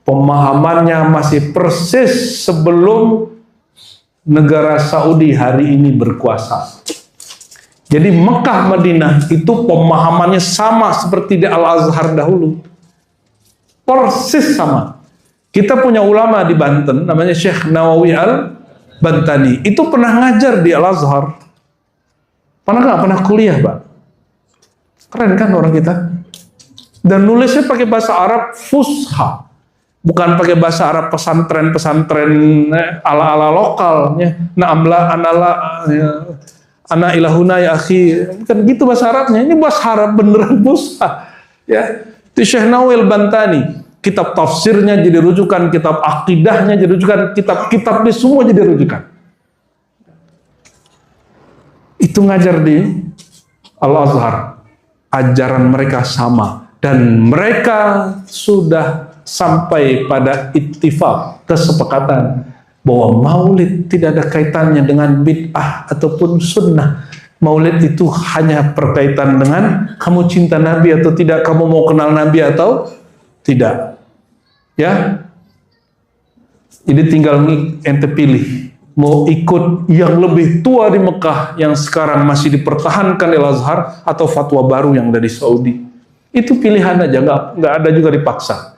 pemahamannya masih persis sebelum negara Saudi hari ini berkuasa. Jadi Mekah Madinah itu pemahamannya sama seperti di Al-Azhar dahulu. Persis sama. Kita punya ulama di Banten namanya Syekh Nawawi Al-Bantani. Itu pernah ngajar di Al-Azhar. Pernah nggak? Pernah kuliah, Pak. Keren kan orang kita? Dan nulisnya pakai bahasa Arab Fusha. Bukan pakai bahasa Arab pesantren-pesantren ala-ala lokalnya. Ana ilahuna ya akhi. Bukan gitu bahasa Arabnya. Ini bahasa Arab beneran Fusha. Ya. Itu Syekh Nawawi Al-Bantani. Kitab tafsirnya jadi rujukan, kitab akidahnya jadi rujukan, kitab-kitabnya semua jadi rujukan. Itu ngajar di Al-Azhar. Ajaran mereka sama. Dan mereka sudah sampai pada ittifaq, kesepakatan bahwa maulid tidak ada kaitannya dengan bid'ah ataupun sunnah. Maulid itu hanya berkaitan dengan kamu cinta Nabi atau tidak, kamu mau kenal Nabi atau tidak. Ya. Jadi tinggal ente pilih. Mau ikut yang lebih tua di Mekah yang sekarang masih dipertahankan di Al-Azhar atau fatwa baru yang dari Saudi. Itu pilihan aja, nggak ada juga dipaksa.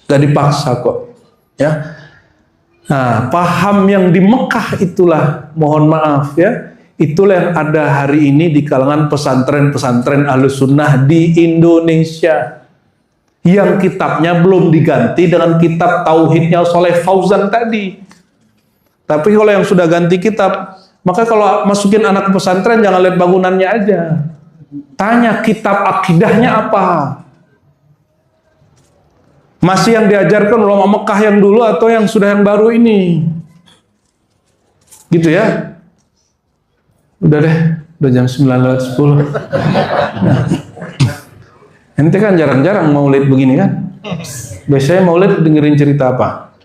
Nggak dipaksa kok. Ya. Nah, paham yang di Mekah itulah, mohon maaf ya, itulah yang ada hari ini di kalangan pesantren-pesantren Ahlus Sunnah di Indonesia. Yang kitabnya belum diganti dengan kitab Tauhidnya Soleh Fauzan tadi. Tapi kalau yang sudah ganti kitab, maka kalau masukin anak ke pesantren jangan lihat bangunannya aja. Tanya kitab akidahnya apa. Masih yang diajarkan ulama Mekah yang dulu atau yang sudah yang baru ini. Gitu ya. Udah deh, udah jam 9:10. Nah. Ente kan jarang-jarang maulid begini kan? Biasanya maulid dengerin cerita apa?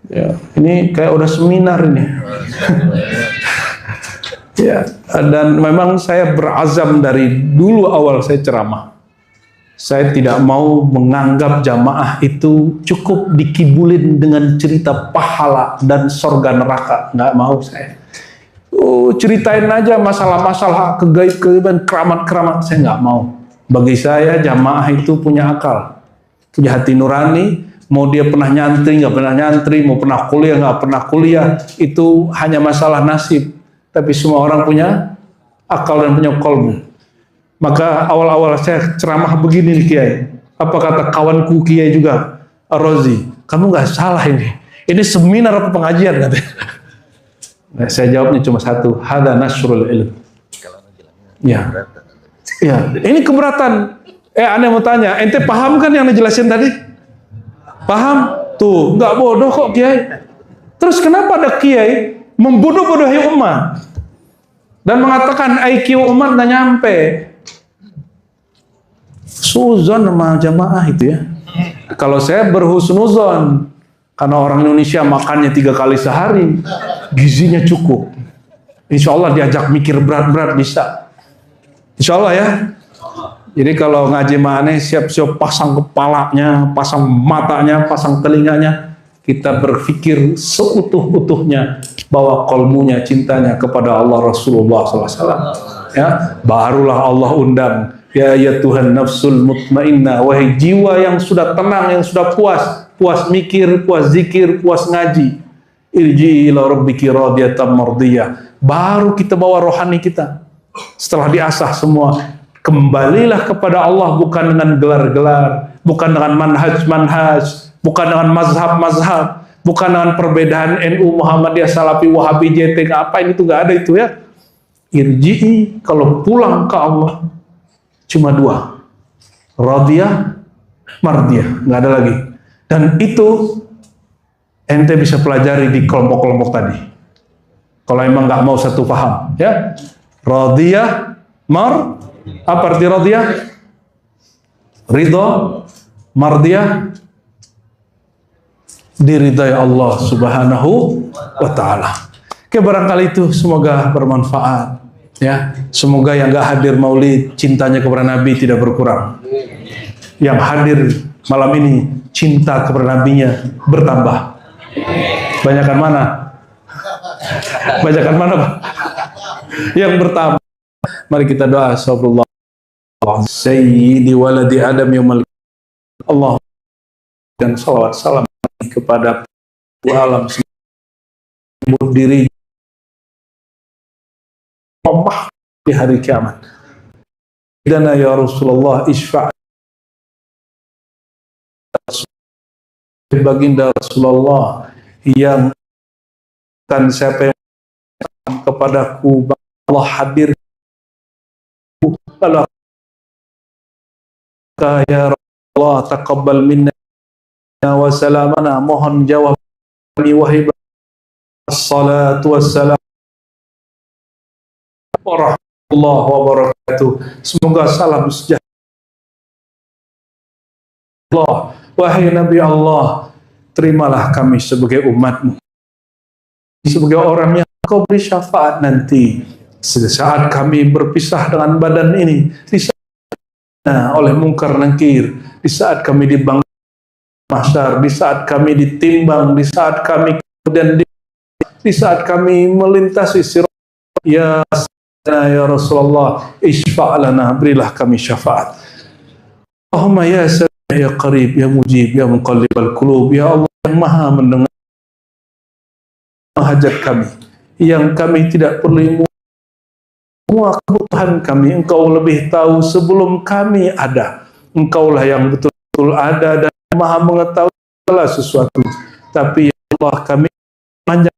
Ya, ini kayak udah seminar ini. Ya, Dan memang saya berazam dari dulu awal saya ceramah. Saya tidak mau menganggap jamaah itu cukup dikibulin dengan cerita pahala dan sorga neraka. Nggak mau saya. Ceritain aja masalah-masalah kegaib-kegaiban, keramat-keramat. Saya nggak mau. Bagi saya jamaah itu punya akal, punya hati nurani. Mau dia pernah nyantri, nggak pernah nyantri, mau pernah kuliah, nggak pernah kuliah, itu hanya masalah nasib. Tapi semua orang punya akal dan punya kolbu. Maka awal-awal saya ceramah begini nih Kiai. Apa kata kawanku Kiai juga, Ar-Razi, kamu nggak salah ini. Ini seminar apa pengajian katanya. Nah, saya jawabnya cuma satu, hada nasrul ilm. Ya, ya. Ini keberatan. Aneh mau tanya, ente paham kan yang dijelasin tadi? Paham? Tuh, nggak bodoh kok Kiai. Terus kenapa ada Kiai membodoh-bodohi umat dan mengatakan IQ umat nggak nyampe? Suzon sama jamaah itu ya. Kalau saya berhusnuzon, karena orang Indonesia makannya 3 kali sehari, gizinya cukup. Insya Allah diajak mikir berat-berat bisa. Insya Allah ya. Jadi kalau ngaji maneh siap-siap pasang kepalanya, pasang matanya, pasang telinganya. Kita berpikir seutuh-utuhnya bahwa kolmunya, cintanya kepada Allah Rasulullah SAW. Ya, barulah Allah undang. Ya Tuhan nafsul mutmainnah, wahai jiwa yang sudah tenang, yang sudah puas mikir, puas zikir, puas ngaji. Irji ila rabbiki radiyatan mardiyah. Baru kita bawa rohani kita. Setelah diasah semua, kembalilah kepada Allah bukan dengan gelar-gelar, bukan dengan manhaj-manhaj, bukan dengan mazhab-mazhab, bukan dengan perbedaan NU, Muhammadiyah, Salafi, Wahabi, JT, apa ini tuh nggak ada itu ya. Irji'i, kalau pulang ke Allah cuma 2, radiyah, mardiyah, nggak ada lagi. Dan itu ente bisa pelajari di kelompok-kelompok tadi. Kalau emang nggak mau satu paham, ya. Radiyah, apa arti radiyah? Ridho, mardiyah, diridai Allah Subhanahu wa Ta'ala. Oke, barangkali itu semoga bermanfaat. Ya, semoga yang gak hadir maulid cintanya kepada Nabi tidak berkurang. Yang hadir malam ini cinta kepada Nabinya bertambah. Banyakan mana? Banyakan mana, Pak? Yang bertambah. Mari kita doa. Subhanallah. Sayyidi waladi Adam yaumal Allah dan salawat salam kepada alam semua diri Allah di hari kiamat. Dan ya Rasulullah isfa' baginda Rasulullah yang kan siapa yang kepadaku Allah hadir Allah ya Rasulullah taqabbal minna wa salamana, mohon jawab kami wahai assalatu wassalam warahmatullahi wabarakatuh. Semoga salam sejahtera Allah. Wahai Nabi Allah, terimalah kami sebagai umatmu, sebagai orang yang kau beri syafaat nanti saat kami berpisah dengan badan ini, di saat oleh mungkar nakir, di saat kami dibangkit mahsyar, di saat kami ditimbang, di saat kami kemudian di saat kami melintasi sirat. Ya Rasulullah, isfa' lana, berilah kami syafaat. Allahumma ya Sami' ya Qarib ya Mujib ya Muqallibal Qulub, ya Allah yang Maha mendengar hajat kami, yang kami tidak perlu semua kebutuhan kami. Engkau lebih tahu sebelum kami ada. Engkaulah yang betul-betul ada dan Maha mengetahui segala sesuatu. Tapi ya Allah, kami hanya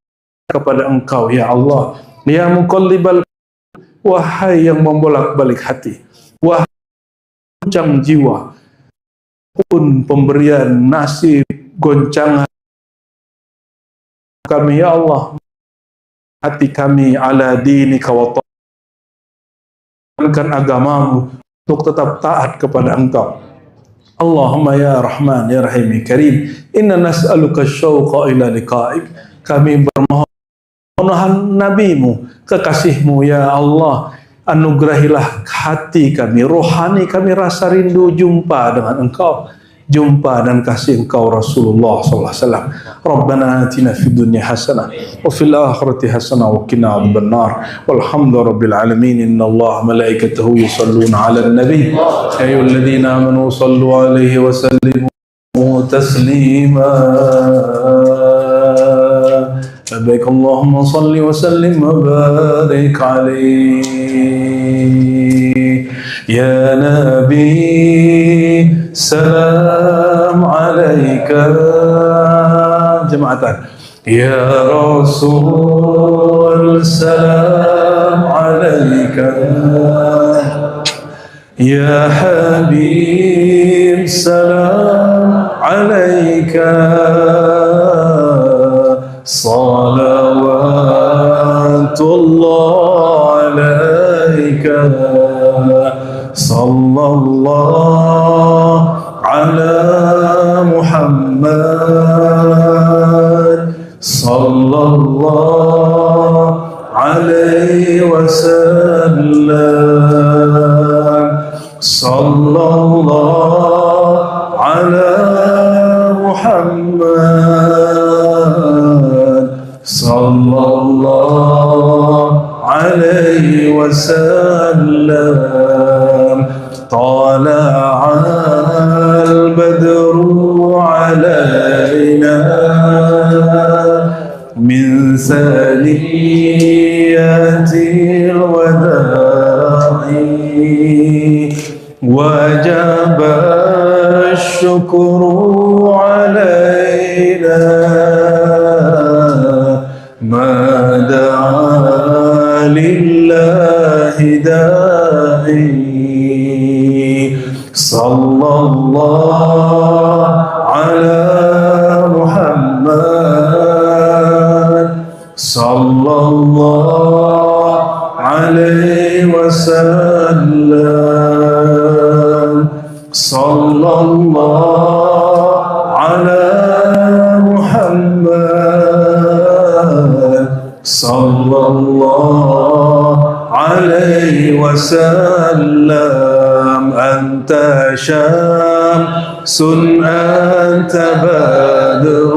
kepada Engkau ya Allah, ya Muqallibal, wahai yang membolak-balik hati, wahai goncang jiwa, pun pemberian nasib goncangan kami ya Allah, hati kami ala dinika wa ta'atkan agamamu untuk tetap taat kepada Engkau. Allahumma ya Rahman ya Rahim ya Karim, inna nas'aluka syauqa ila liqa'ik, kami bermohon nabimu, kekasihmu ya Allah. Anugerahilah hati kami, rohani kami rasa rindu jumpa dengan engkau, jumpa dan kasih engkau Rasulullah sallallahu alaihi wasallam. Rabbana atina fid dunya hasanah wa fil akhirati hasanah wa qina adzabannar. Walhamdulillahirabbil alamin. Innallaha malaikatahu yusalluna 'alan nabi. Ya ayyuhalladzina amanu sallu 'alaihi wa sallimu taslima. لبيك اللهم صل وسلم وبارك عليه يا نبي سلام عليك جماعة يا رسول سلام عليك يا حبيب سلام عليك صلوات الله عليك صلى الله على محمد صلى الله عليه وسلم صلى الله على محمد صلى الله عليه وسلم طلع البدر علينا من ثنيات الوداع وجب الشكر علينا ما دعا لله داعي صلى الله على محمد صلى الله عليه وسلم صلى الله على محمد صلى الله عليه وسلم أنت شمس أنت بدر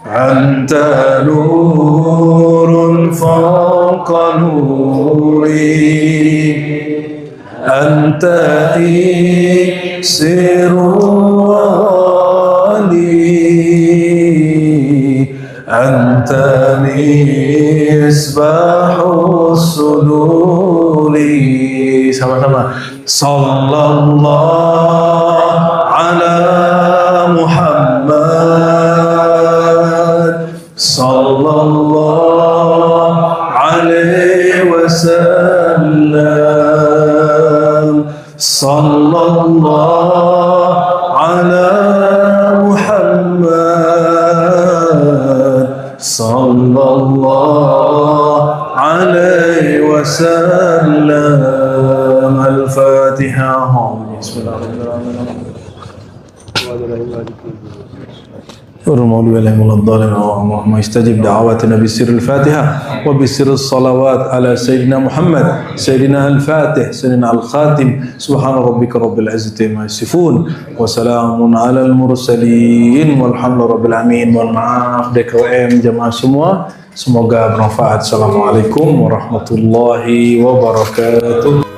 أنت نور فوق نوري أنت إكسير ولي أنت مصباح الصدور sama-sama sallallahu ala Muhammad sallallahu alaihi wasallam sallallahu ala Muhammad sallallahu alaihi wasallam. Al-Fatihah. Bismillahirrahmanirrahim. ورموا إليهم الضالين اللهم استجب دعواتنا بسر الفاتحة وبسر الصلوات على سيدنا محمد سيدنا الفاتح سيدنا الخاتم سبحان ربك رب العزة ما يصفون وسلام على المرسلين والحمد لله رب العالمين. Mohon maaf DKM jemaah semua, semoga bermanfaat. Assalamualaikum warahmatullahi wabarakatuh.